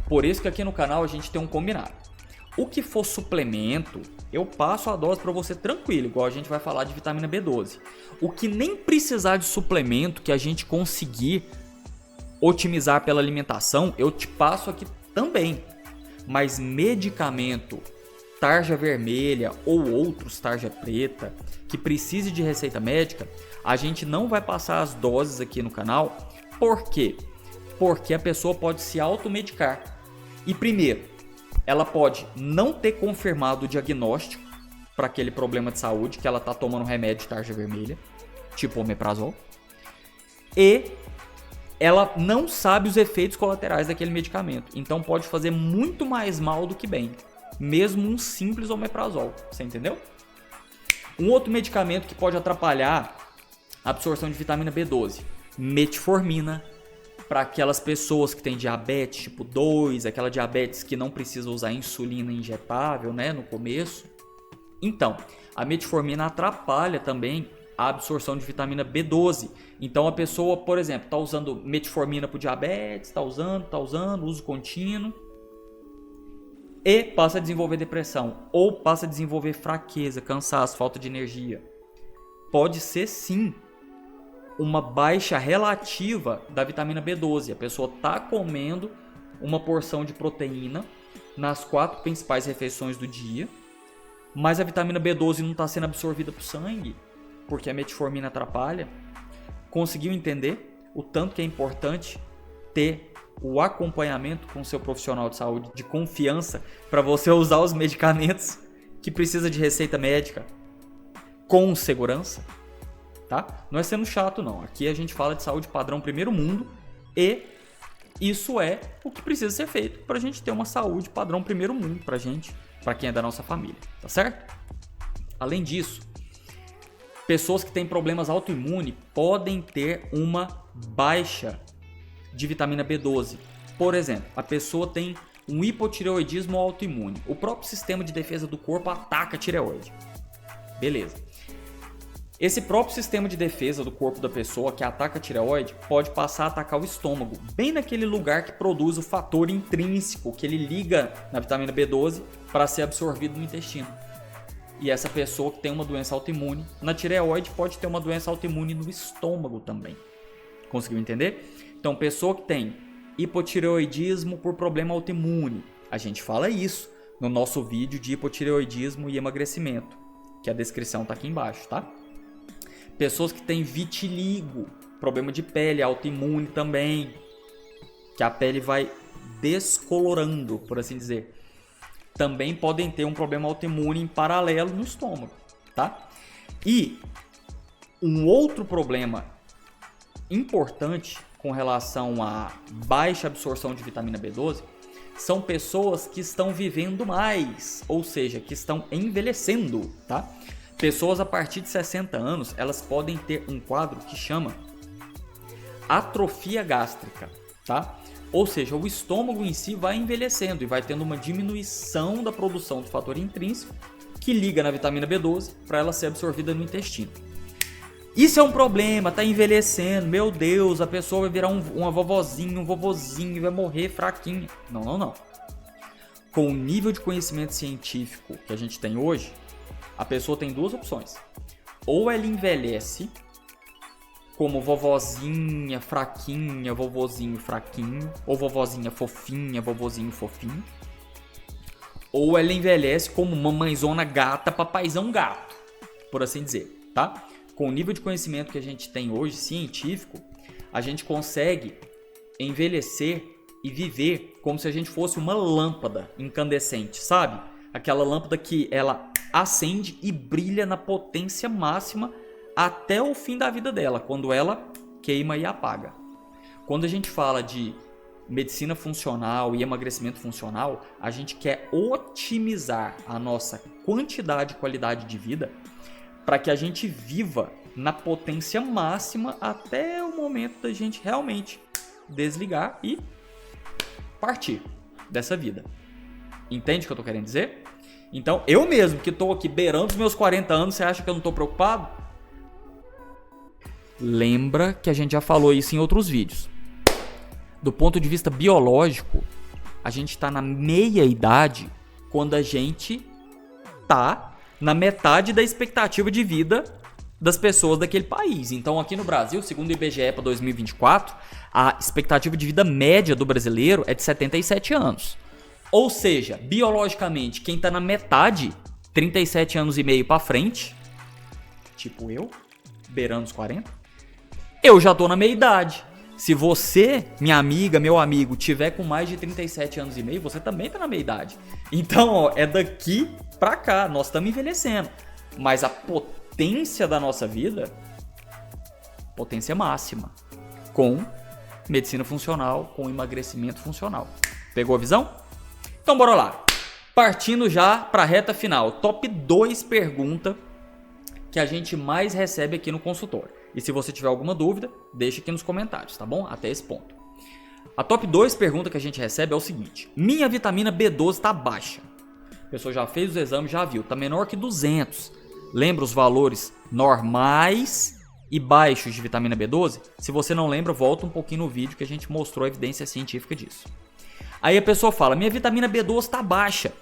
A: Por isso que aqui no canal a gente tem um combinado. O que for suplemento, eu passo a dose para você tranquilo, igual a gente vai falar de vitamina B12. O que nem precisar de suplemento, que a gente conseguir otimizar pela alimentação, eu te passo aqui também. Mas medicamento, tarja vermelha ou outros tarja preta, que precise de receita médica, a gente não vai passar as doses aqui no canal. Por quê? Porque a pessoa pode se automedicar. E primeiro, ela pode não ter confirmado o diagnóstico para aquele problema de saúde, que ela está tomando remédio de tarja vermelha, tipo omeprazol, e ela não sabe os efeitos colaterais daquele medicamento. Então pode fazer muito mais mal do que bem, mesmo um simples omeprazol, você entendeu? Um outro medicamento que pode atrapalhar a absorção de vitamina B12, metformina, para aquelas pessoas que têm diabetes tipo 2, aquela diabetes que não precisa usar insulina injetável, né, no começo. Então, a metformina atrapalha também a absorção de vitamina B12. Então a pessoa, por exemplo, está usando metformina para o diabetes, está usando, uso contínuo, e passa a desenvolver depressão, ou passa a desenvolver fraqueza, cansaço, falta de energia. Pode ser sim uma baixa relativa da vitamina B12. A pessoa está comendo uma porção de proteína nas 4 principais refeições do dia, mas a vitamina B12 não está sendo absorvida para o sangue, porque a metformina atrapalha. Conseguiu entender o tanto que é importante ter o acompanhamento com o seu profissional de saúde de confiança para você usar os medicamentos que precisa de receita médica com segurança, tá? Não é sendo chato, não. Aqui a gente fala de saúde padrão primeiro mundo e isso é o que precisa ser feito para a gente ter uma saúde padrão primeiro mundo para quem é da nossa família, tá certo? Além disso, pessoas que têm problemas autoimunes podem ter uma baixa de vitamina B12. Por exemplo, a pessoa tem um hipotireoidismo autoimune. O próprio sistema de defesa do corpo ataca a tireoide. Beleza. Esse próprio sistema de defesa do corpo da pessoa que ataca a tireoide pode passar a atacar o estômago, bem naquele lugar que produz o fator intrínseco que ele liga na vitamina B12 para ser absorvido no intestino. E essa pessoa que tem uma doença autoimune na tireoide pode ter uma doença autoimune no estômago também. Conseguiu entender? Então, pessoa que tem hipotireoidismo por problema autoimune, a gente fala isso no nosso vídeo de hipotireoidismo e emagrecimento, que a descrição está aqui embaixo, tá? Pessoas que têm vitiligo, problema de pele, autoimune também, que a pele vai descolorando, por assim dizer. Também podem ter um problema autoimune em paralelo no estômago, tá? E um outro problema importante com relação à baixa absorção de vitamina B12 são pessoas que estão vivendo mais, ou seja, que estão envelhecendo, tá? Pessoas a partir de 60 anos, elas podem ter um quadro que chama atrofia gástrica, tá? Ou seja, o estômago em si vai envelhecendo e vai tendo uma diminuição da produção do fator intrínseco que liga na vitamina B12 para ela ser absorvida no intestino. Isso é um problema, tá envelhecendo, meu Deus, a pessoa vai virar uma vovozinha, um vovozinho e vai morrer fraquinha. Não, não, não. Com o nível de conhecimento científico que a gente tem hoje, a pessoa tem duas opções. Ou ela envelhece como vovozinha fraquinha, vovozinho fraquinho, ou vovozinha fofinha, vovozinho fofinho. Ou ela envelhece como mamãezona gata, papaizão gato, por assim dizer, tá? Com o nível de conhecimento que a gente tem hoje, científico, a gente consegue envelhecer e viver como se a gente fosse uma lâmpada incandescente, sabe? Aquela lâmpada que ela acende e brilha na potência máxima até o fim da vida dela, quando ela queima e apaga. Quando a gente fala de medicina funcional e emagrecimento funcional, a gente quer otimizar a nossa quantidade e qualidade de vida para que a gente viva na potência máxima até o momento da gente realmente desligar e partir dessa vida. Entende o que eu tô querendo dizer? Então, eu mesmo que tô aqui beirando os meus 40 anos, você acha que eu não tô preocupado? Lembra que a gente já falou isso em outros vídeos. Do ponto de vista biológico, a gente tá na meia idade quando a gente tá na metade da expectativa de vida das pessoas daquele país. Então, aqui no Brasil, segundo o IBGE para 2024, a expectativa de vida média do brasileiro é de 77 anos. Ou seja, biologicamente, quem tá na metade, 37 anos e meio para frente, tipo eu, beirando os 40, eu já tô na meia idade. Se você, minha amiga, meu amigo, tiver com mais de 37 anos e meio, você também tá na meia idade. Então, ó, é daqui pra cá, nós estamos envelhecendo. Mas a potência da nossa vida, potência máxima, com medicina funcional, com emagrecimento funcional. Pegou a visão? Então, bora lá. Partindo já pra reta final. Top 2 pergunta que a gente mais recebe aqui no consultório. E se você tiver alguma dúvida, deixa aqui nos comentários, tá bom? Até esse ponto. A top 2 pergunta que a gente recebe é o seguinte. Minha vitamina B12 está baixa. A pessoa já fez os exames, já viu. Está menor que 200. Lembra os valores normais e baixos de vitamina B12? Se você não lembra, volta um pouquinho no vídeo que a gente mostrou a evidência científica disso. Aí a pessoa fala, minha vitamina B12 está baixa.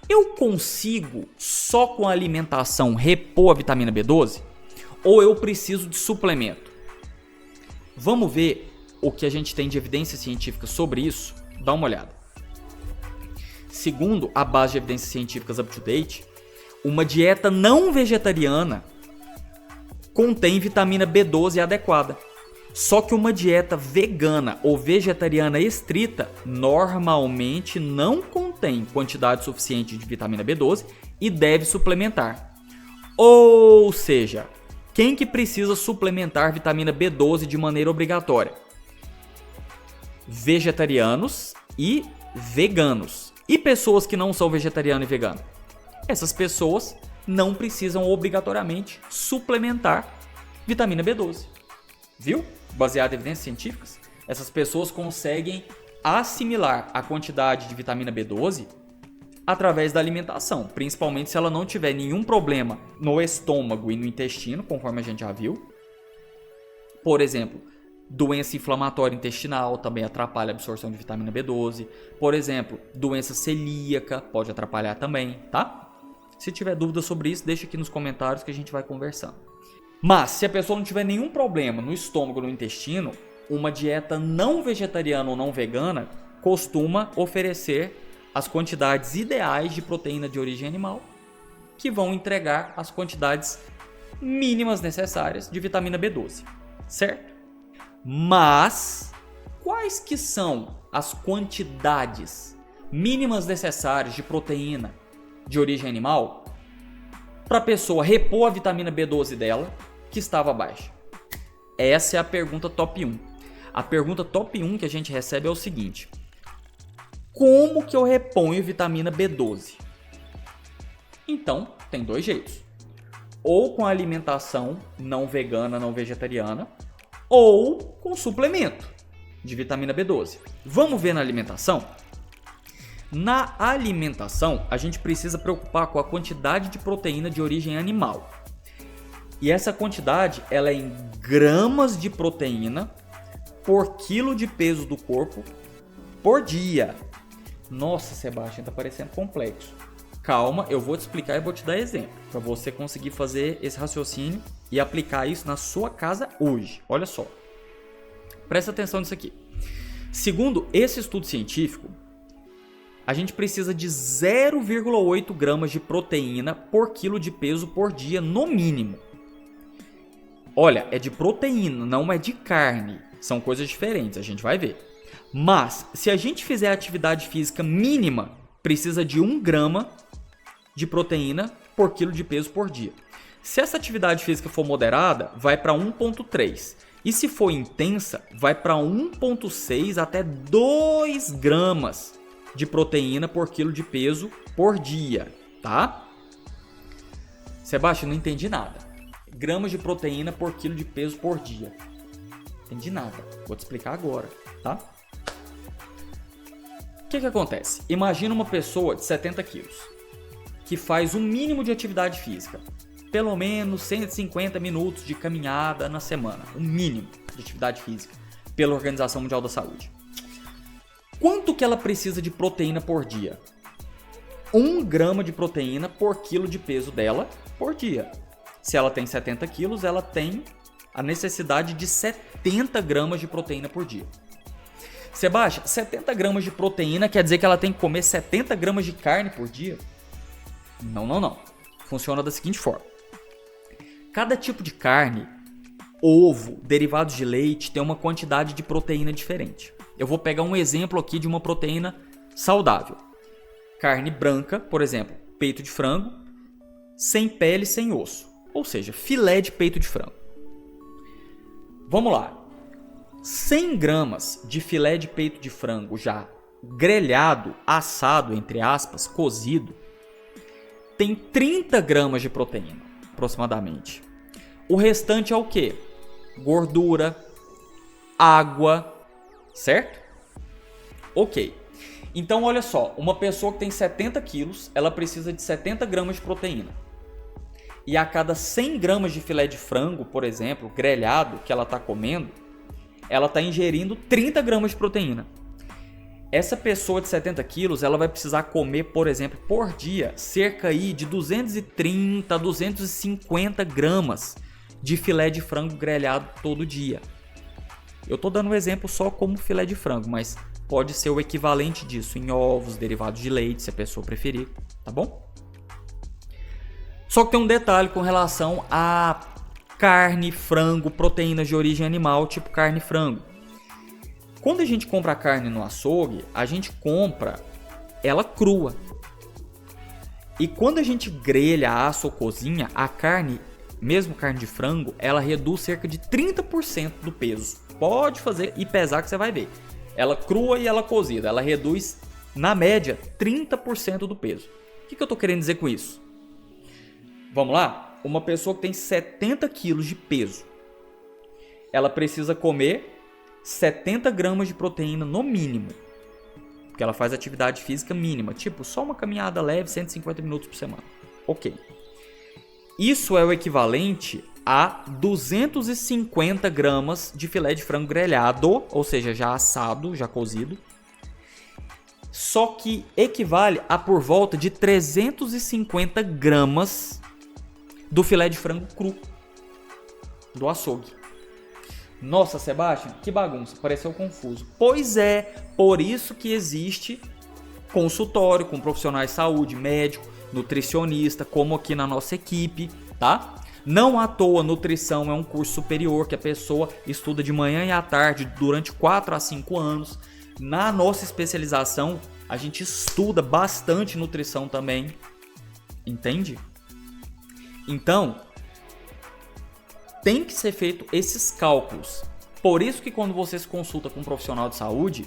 A: Eu consigo, só com a alimentação, repor a vitamina B12? Ou eu preciso de suplemento? Vamos ver o que a gente tem de evidência científica sobre isso? Dá uma olhada. Segundo a base de evidências científicas up-to-date, uma dieta não vegetariana contém vitamina B12 adequada. Só que uma dieta vegana ou vegetariana estrita normalmente não contém quantidade suficiente de vitamina B12 e deve suplementar. Ou seja, quem que precisa suplementar vitamina B12 de maneira obrigatória? Vegetarianos e veganos. E pessoas que não são vegetariano e vegano? Essas pessoas não precisam obrigatoriamente suplementar vitamina B12. Viu? Baseado em evidências científicas, essas pessoas conseguem assimilar a quantidade de vitamina B12 através da alimentação, principalmente se ela não tiver nenhum problema no estômago e no intestino, conforme a gente já viu. Por exemplo, doença inflamatória intestinal também atrapalha a absorção de vitamina B12. Por exemplo, doença celíaca pode atrapalhar também, tá? Se tiver dúvida sobre isso, deixa aqui nos comentários que a gente vai conversando. Mas, se a pessoa não tiver nenhum problema no estômago ou no intestino, uma dieta não vegetariana ou não vegana costuma oferecer as quantidades ideais de proteína de origem animal, que vão entregar as quantidades mínimas necessárias de vitamina B12, certo? Mas, quais que são as quantidades mínimas necessárias de proteína de origem animal para a pessoa repor a vitamina B12 dela, que estava baixa? Essa é a pergunta top 1. A pergunta top 1 que a gente recebe é o seguinte: como que eu reponho vitamina B12? Então, tem dois jeitos. Ou com alimentação não vegana, não vegetariana, ou com suplemento de vitamina B12. Vamos ver na alimentação? Na alimentação, a gente precisa preocupar com a quantidade de proteína de origem animal. E essa quantidade ela é em gramas de proteína por quilo de peso do corpo por dia. Nossa, Sebastião, tá parecendo complexo. Calma, eu vou te explicar e vou te dar exemplo, para você conseguir fazer esse raciocínio e aplicar isso na sua casa hoje. Olha só, presta atenção nisso aqui. Segundo esse estudo científico, a gente precisa de 0,8 gramas de proteína por quilo de peso por dia, no mínimo. Olha, é de proteína, não é de carne. São coisas diferentes, a gente vai ver. Mas, se a gente fizer atividade física mínima, precisa de 1 grama de proteína por quilo de peso por dia. Se essa atividade física for moderada, vai para 1,3. E se for intensa, vai para 1,6 até 2 gramas de proteína por quilo de peso por dia, tá? Sebastião, não entendi nada. Gramas de proteína por quilo de peso por dia. Entendi nada. Vou te explicar agora, tá? O que acontece? Imagina uma pessoa de 70 quilos que faz um mínimo de atividade física. Pelo menos 150 minutos de caminhada na semana. Um mínimo de atividade física pela Organização Mundial da Saúde. Quanto que ela precisa de proteína por dia? 1 grama de proteína por quilo de peso dela por dia. Se ela tem 70 quilos, ela tem a necessidade de 70 gramas de proteína por dia. Sebastião, 70 gramas de proteína quer dizer que ela tem que comer 70 gramas de carne por dia? Não. Funciona da seguinte forma. Cada tipo de carne, ovo, derivados de leite, tem uma quantidade de proteína diferente. Eu vou pegar um exemplo aqui de uma proteína saudável. Carne branca, por exemplo, peito de frango, sem pele, sem osso. Ou seja, filé de peito de frango. Vamos lá. 100 gramas de filé de peito de frango já grelhado, assado, entre aspas, cozido, tem 30 gramas de proteína, aproximadamente. O restante é o quê? Gordura, água, certo? Ok. Então, olha só, uma pessoa que tem 70 quilos, ela precisa de 70 gramas de proteína. E a cada 100 gramas de filé de frango, por exemplo, grelhado, que ela está comendo, ela está ingerindo 30 gramas de proteína. Essa pessoa de 70 quilos, ela vai precisar comer, por exemplo, por dia, cerca aí de 230 a 250 gramas de filé de frango grelhado todo dia. Eu estou dando um exemplo só como filé de frango, mas pode ser o equivalente disso em ovos, derivados de leite, se a pessoa preferir, tá bom? Só que tem um detalhe com relação à carne, frango, proteínas de origem animal, tipo carne e frango. Quando a gente compra a carne no açougue, a gente compra ela crua. E quando a gente grelha, assa ou cozinha, a carne, mesmo carne de frango, ela reduz cerca de 30% do peso. Pode fazer e pesar que você vai ver. Ela crua e ela cozida, ela reduz, na média, 30% do peso. O que eu estou querendo dizer com isso? Vamos lá? Uma pessoa que tem 70 quilos de peso, ela precisa comer 70 gramas de proteína no mínimo. Porque ela faz atividade física mínima, tipo só uma caminhada leve, 150 minutos por semana. Ok. Isso é o equivalente a 250 gramas de filé de frango grelhado, ou seja, já assado, já cozido. Só que equivale a por volta de 350 gramas do filé de frango cru do açougue. Nossa, Sebastião, que bagunça, pareceu confuso. Pois é, por isso que existe consultório com profissionais de saúde, médico, nutricionista, como aqui na nossa equipe, tá? Não à toa, nutrição é um curso superior que a pessoa estuda de manhã e à tarde durante 4 a 5 anos. Na nossa especialização, a gente estuda bastante nutrição também, entende? Então, tem que ser feito esses cálculos. Por isso que quando você se consulta com um profissional de saúde,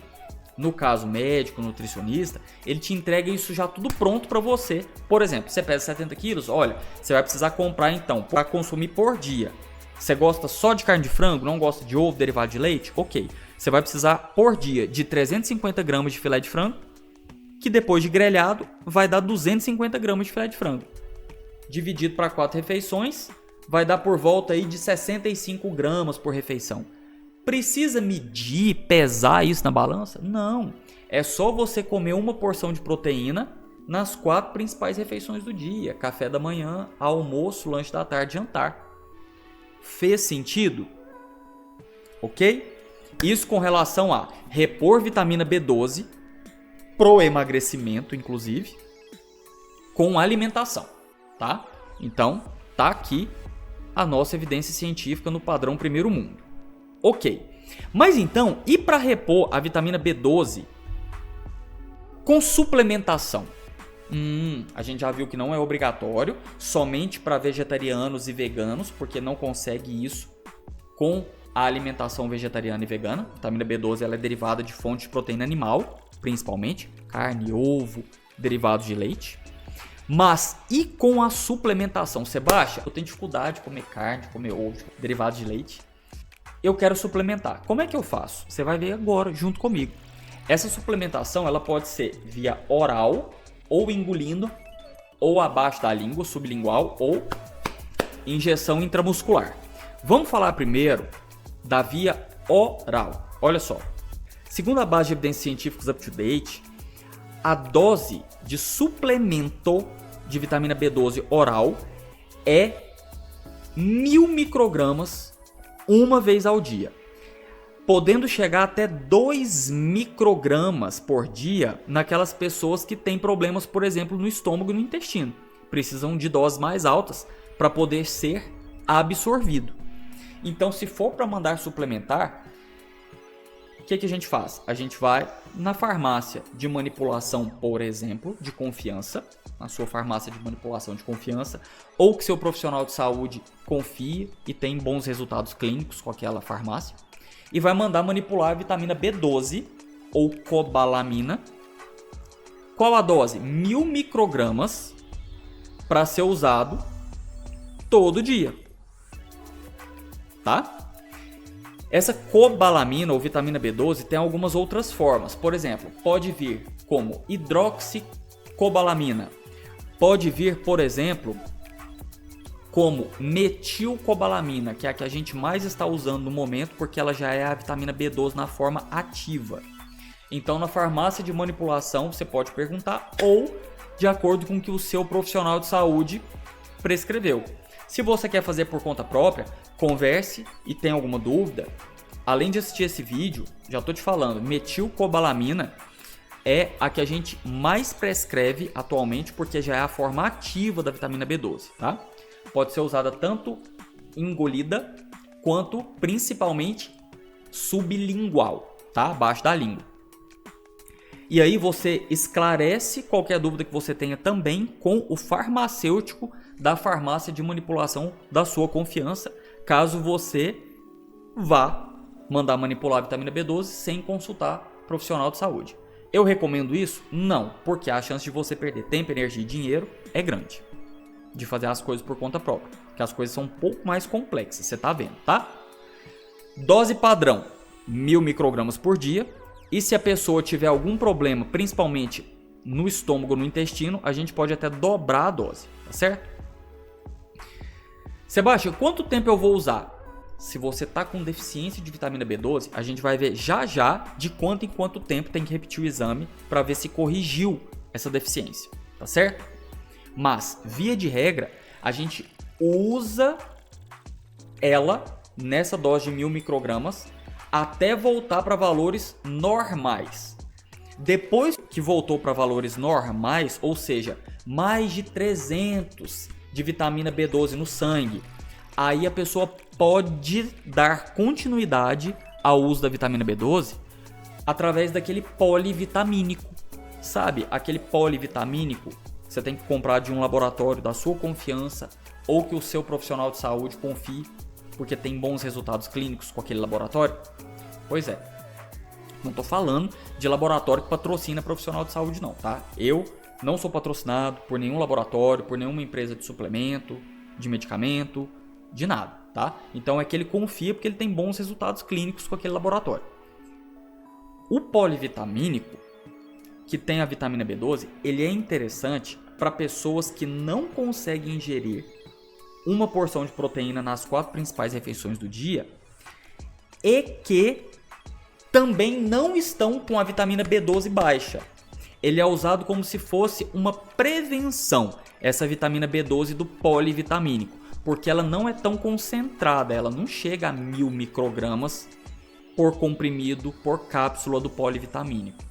A: no caso médico, nutricionista, ele te entrega isso já tudo pronto para você. Por exemplo, você pesa 70 quilos, olha, você vai precisar comprar então para consumir por dia. Você gosta só de carne de frango, não gosta de ovo, derivado de leite? Ok. Você vai precisar por dia de 350 gramas de filé de frango, que depois de grelhado vai dar 250 gramas de filé de frango. Dividido para 4 refeições, vai dar por volta aí de 65 gramas por refeição. Precisa medir, pesar isso na balança? Não. É só você comer uma porção de proteína nas 4 principais refeições do dia. Café da manhã, almoço, lanche da tarde, jantar. Fez sentido? Ok? Isso com relação a repor vitamina B12, pro emagrecimento, inclusive, com alimentação, tá? Então, tá aqui a nossa evidência científica no padrão primeiro mundo. Ok, mas então, e para repor a vitamina B12 com suplementação? A gente já viu que não é obrigatório, somente para vegetarianos e veganos, porque não consegue isso com a alimentação vegetariana e vegana. A vitamina B12 ela é derivada de fontes de proteína animal, principalmente carne, ovo, derivados de leite. Mas e com a suplementação? Sebastião, eu tenho dificuldade de comer carne, comer ovo, derivados de leite. Eu quero suplementar. Como é que eu faço? Você vai ver agora junto comigo. Essa suplementação ela pode ser via oral, ou engolindo, ou abaixo da língua, sublingual, ou injeção intramuscular. Vamos falar primeiro da via oral. Olha só. Segundo a base de evidências científicas up-to-date, a dose de suplemento de vitamina B12 oral é 1000 microgramas uma vez ao dia, podendo chegar até 2 microgramas por dia naquelas pessoas que têm problemas, por exemplo, no estômago e no intestino. Precisam de doses mais altas para poder ser absorvido. Então, se for para mandar suplementar, o que a gente faz? A gente vai na farmácia de manipulação, por exemplo, de confiança, na sua farmácia de manipulação de confiança, ou que seu profissional de saúde confie e tem bons resultados clínicos com aquela farmácia, e vai mandar manipular a vitamina B12 ou cobalamina. Qual a dose? 1000 microgramas para ser usado todo dia. Tá? Essa cobalamina ou vitamina B12 tem algumas outras formas. Por exemplo, pode vir como hidroxicobalamina. Pode vir, por exemplo, como metilcobalamina, que é a que a gente mais está usando no momento, porque ela já é a vitamina B12 na forma ativa. Então, na farmácia de manipulação, você pode perguntar, ou de acordo com o que o seu profissional de saúde prescreveu. Se você quer fazer por conta própria, converse e tem alguma dúvida. Além de assistir esse vídeo, já estou te falando, metilcobalamina é a que a gente mais prescreve atualmente, porque já é a forma ativa da vitamina B12, tá? Pode ser usada tanto engolida, quanto principalmente sublingual, tá? Abaixo da língua. E aí você esclarece qualquer dúvida que você tenha também com o farmacêutico da farmácia de manipulação da sua confiança, caso você vá mandar manipular a vitamina B12 sem consultar profissional de saúde. Eu recomendo isso? Não, porque a chance de você perder tempo, energia e dinheiro é grande de fazer as coisas por conta própria, porque as coisas são um pouco mais complexas, você tá vendo, tá? Dose padrão, 1000 microgramas por dia. E se a pessoa tiver algum problema, principalmente no estômago, no intestino, a gente pode até dobrar a dose, tá certo? Sebastião, quanto tempo eu vou usar? Se você tá com deficiência de vitamina B12, a gente vai ver já de quanto em quanto tempo tem que repetir o exame para ver se corrigiu essa deficiência, tá certo? Mas, via de regra, a gente usa ela nessa dose de 1000 microgramas até voltar para valores normais. Depois que voltou para valores normais, ou seja, mais de 300 de vitamina B12 no sangue, aí a pessoa pode dar continuidade ao uso da vitamina B12 através daquele polivitamínico. Sabe, aquele polivitamínico que você tem que comprar de um laboratório da sua confiança ou que o seu profissional de saúde confie, porque tem bons resultados clínicos com aquele laboratório? Pois é. Não estou falando de laboratório que patrocina profissional de saúde não, tá? Eu não sou patrocinado por nenhum laboratório, por nenhuma empresa de suplemento, de medicamento, de nada, tá? Então é que ele confia porque ele tem bons resultados clínicos com aquele laboratório. O polivitamínico, que tem a vitamina B12, ele é interessante para pessoas que não conseguem ingerir uma porção de proteína nas 4 principais refeições do dia e que também não estão com a vitamina B12 baixa. Ele é usado como se fosse uma prevenção, essa vitamina B12 do polivitamínico, porque ela não é tão concentrada, ela não chega a 1000 microgramas por comprimido, por cápsula do polivitamínico.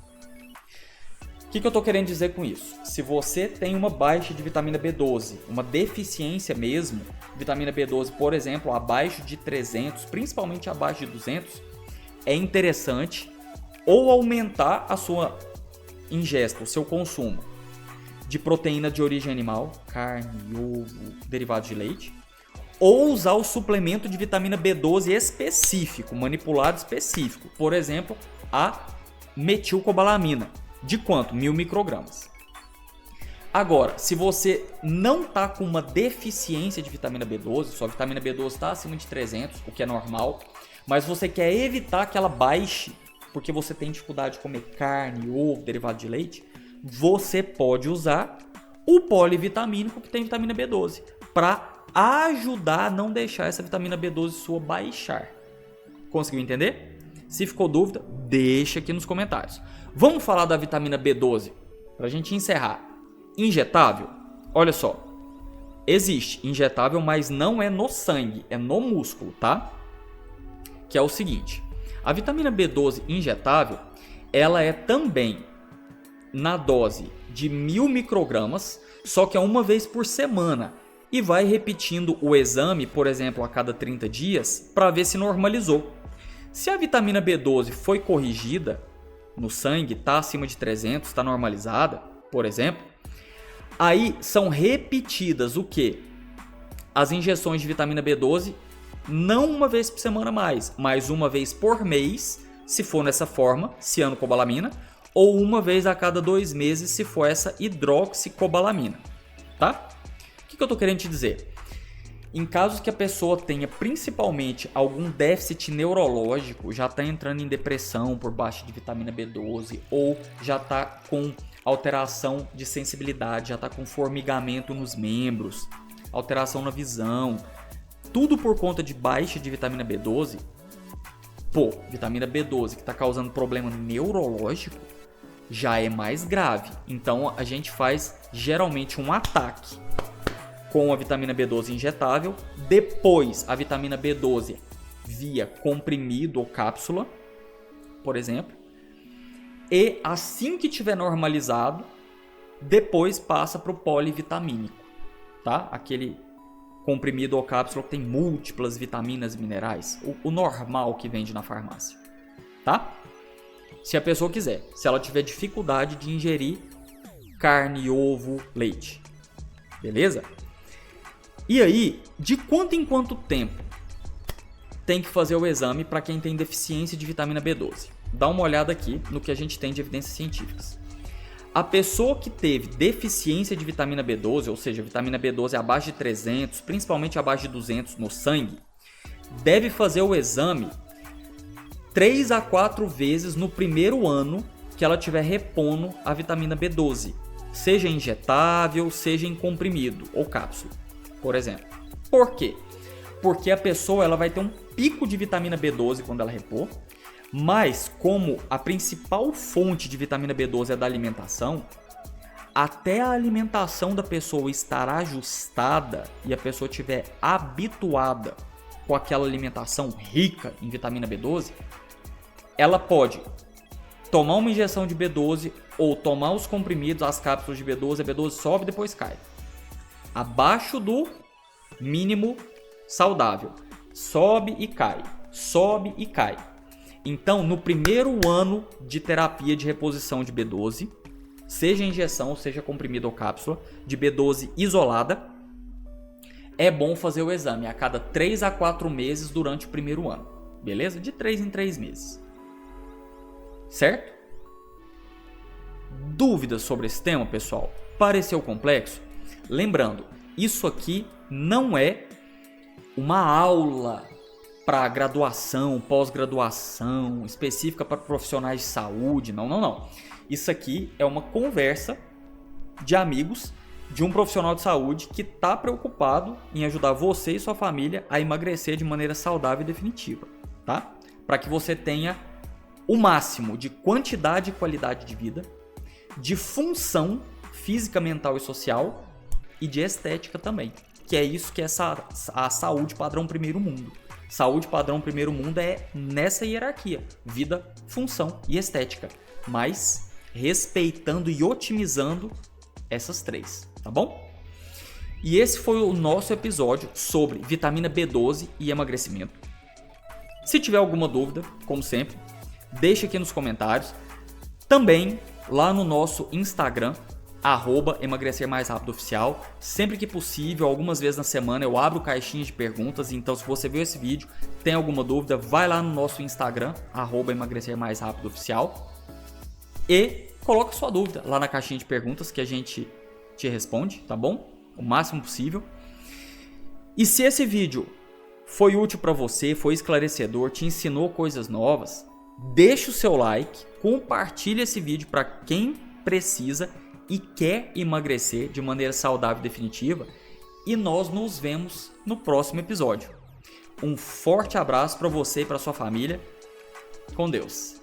A: O que eu estou querendo dizer com isso? Se você tem uma baixa de vitamina B12, uma deficiência mesmo, vitamina B12, por exemplo, abaixo de 300, principalmente abaixo de 200, é interessante ou aumentar a sua ingesta, o seu consumo de proteína de origem animal, carne, ovo, derivados de leite, ou usar o suplemento de vitamina B12 específico, manipulado específico, por exemplo, a metilcobalamina. De quanto? 1000 microgramas. Agora, se você não está com uma deficiência de vitamina B12, sua vitamina B12 está acima de 300, o que é normal, mas você quer evitar que ela baixe, porque você tem dificuldade de comer carne, ovo, derivado de leite, você pode usar o polivitamínico que tem vitamina B12 para ajudar a não deixar essa vitamina B12 sua baixar. Conseguiu entender? Se ficou dúvida, deixa aqui nos comentários. Vamos falar da vitamina B12 para a gente encerrar. Injetável? Olha só. Existe injetável, mas não é no sangue, é no músculo, tá? Que é o seguinte. A vitamina B12 injetável, ela é também na dose de 1000 microgramas, só que é uma vez por semana. E vai repetindo o exame, por exemplo, a cada 30 dias, para ver se normalizou. Se a vitamina B12 foi corrigida no sangue, está acima de 300, está normalizada, por exemplo, aí são repetidas o quê? As injeções de vitamina B12, não uma vez por semana mais, mas uma vez por mês, se for nessa forma, cianocobalamina, ou uma vez a cada 2 meses, se for essa hidroxicobalamina, tá? O que eu estou querendo te dizer? Em casos que a pessoa tenha principalmente algum déficit neurológico, já está entrando em depressão por baixa de vitamina B12 ou já está com alteração de sensibilidade, já está com formigamento nos membros, alteração na visão, tudo por conta de baixa de vitamina B12, vitamina B12 que está causando problema neurológico já é mais grave. Então a gente faz geralmente um ataque com a vitamina B12 injetável, depois a vitamina B12 via comprimido ou cápsula, por exemplo, e assim que tiver normalizado, depois passa para o polivitamínico, tá? Aquele comprimido ou cápsula que tem múltiplas vitaminas e minerais. O normal que vende na farmácia. Tá? Se a pessoa quiser. Se ela tiver dificuldade de ingerir carne, ovo, leite. Beleza? E aí, de quanto em quanto tempo tem que fazer o exame para quem tem deficiência de vitamina B12? Dá uma olhada aqui no que a gente tem de evidências científicas. A pessoa que teve deficiência de vitamina B12, ou seja, vitamina B12 abaixo de 300, principalmente abaixo de 200 no sangue, deve fazer o exame 3 a 4 vezes no primeiro ano que ela estiver repondo a vitamina B12, seja injetável, seja em comprimido ou cápsula, por exemplo. Por quê? Porque a pessoa ela vai ter um pico de vitamina B12 quando ela repor, mas como a principal fonte de vitamina B12 é da alimentação, até a alimentação da pessoa estar ajustada e a pessoa estiver habituada com aquela alimentação rica em vitamina B12, ela pode tomar uma injeção de B12 ou tomar os comprimidos, as cápsulas de B12, a B12 sobe e depois cai. Abaixo do mínimo saudável. Sobe e cai. Sobe e cai. Então, no primeiro ano de terapia de reposição de B12, seja injeção, seja comprimido ou cápsula, de B12 isolada, é bom fazer o exame a cada 3 a 4 meses durante o primeiro ano. Beleza? De 3 em 3 meses. Certo? Dúvidas sobre esse tema, pessoal? Pareceu complexo? Lembrando, isso aqui não é uma aula para graduação, pós-graduação, específica para profissionais de saúde. Não. Isso aqui é uma conversa de amigos de um profissional de saúde que está preocupado em ajudar você e sua família a emagrecer de maneira saudável e definitiva, tá? Para que você tenha o máximo de quantidade e qualidade de vida, de função física, mental e social e de estética também, que é isso que é a saúde padrão primeiro mundo. Saúde padrão primeiro mundo é nessa hierarquia, vida, função e estética, mas respeitando e otimizando essas três, tá bom? E esse foi o nosso episódio sobre vitamina B12 e emagrecimento. Se tiver alguma dúvida, como sempre, deixa aqui nos comentários. Também lá no nosso Instagram, @emagrecermaisrapido_oficial. Sempre que possível, algumas vezes na semana, eu abro caixinhas de perguntas. Então, se você viu esse vídeo, tem alguma dúvida, vai lá no nosso Instagram, @emagrecermaisrapido_oficial, e coloca sua dúvida lá na caixinha de perguntas que a gente te responde, tá bom? O máximo possível. E se esse vídeo foi útil para você, foi esclarecedor, te ensinou coisas novas, deixa o seu like, compartilha esse vídeo para quem precisa e quer emagrecer de maneira saudável e definitiva, e nós nos vemos no próximo episódio. Um forte abraço para você e para sua família. Com Deus.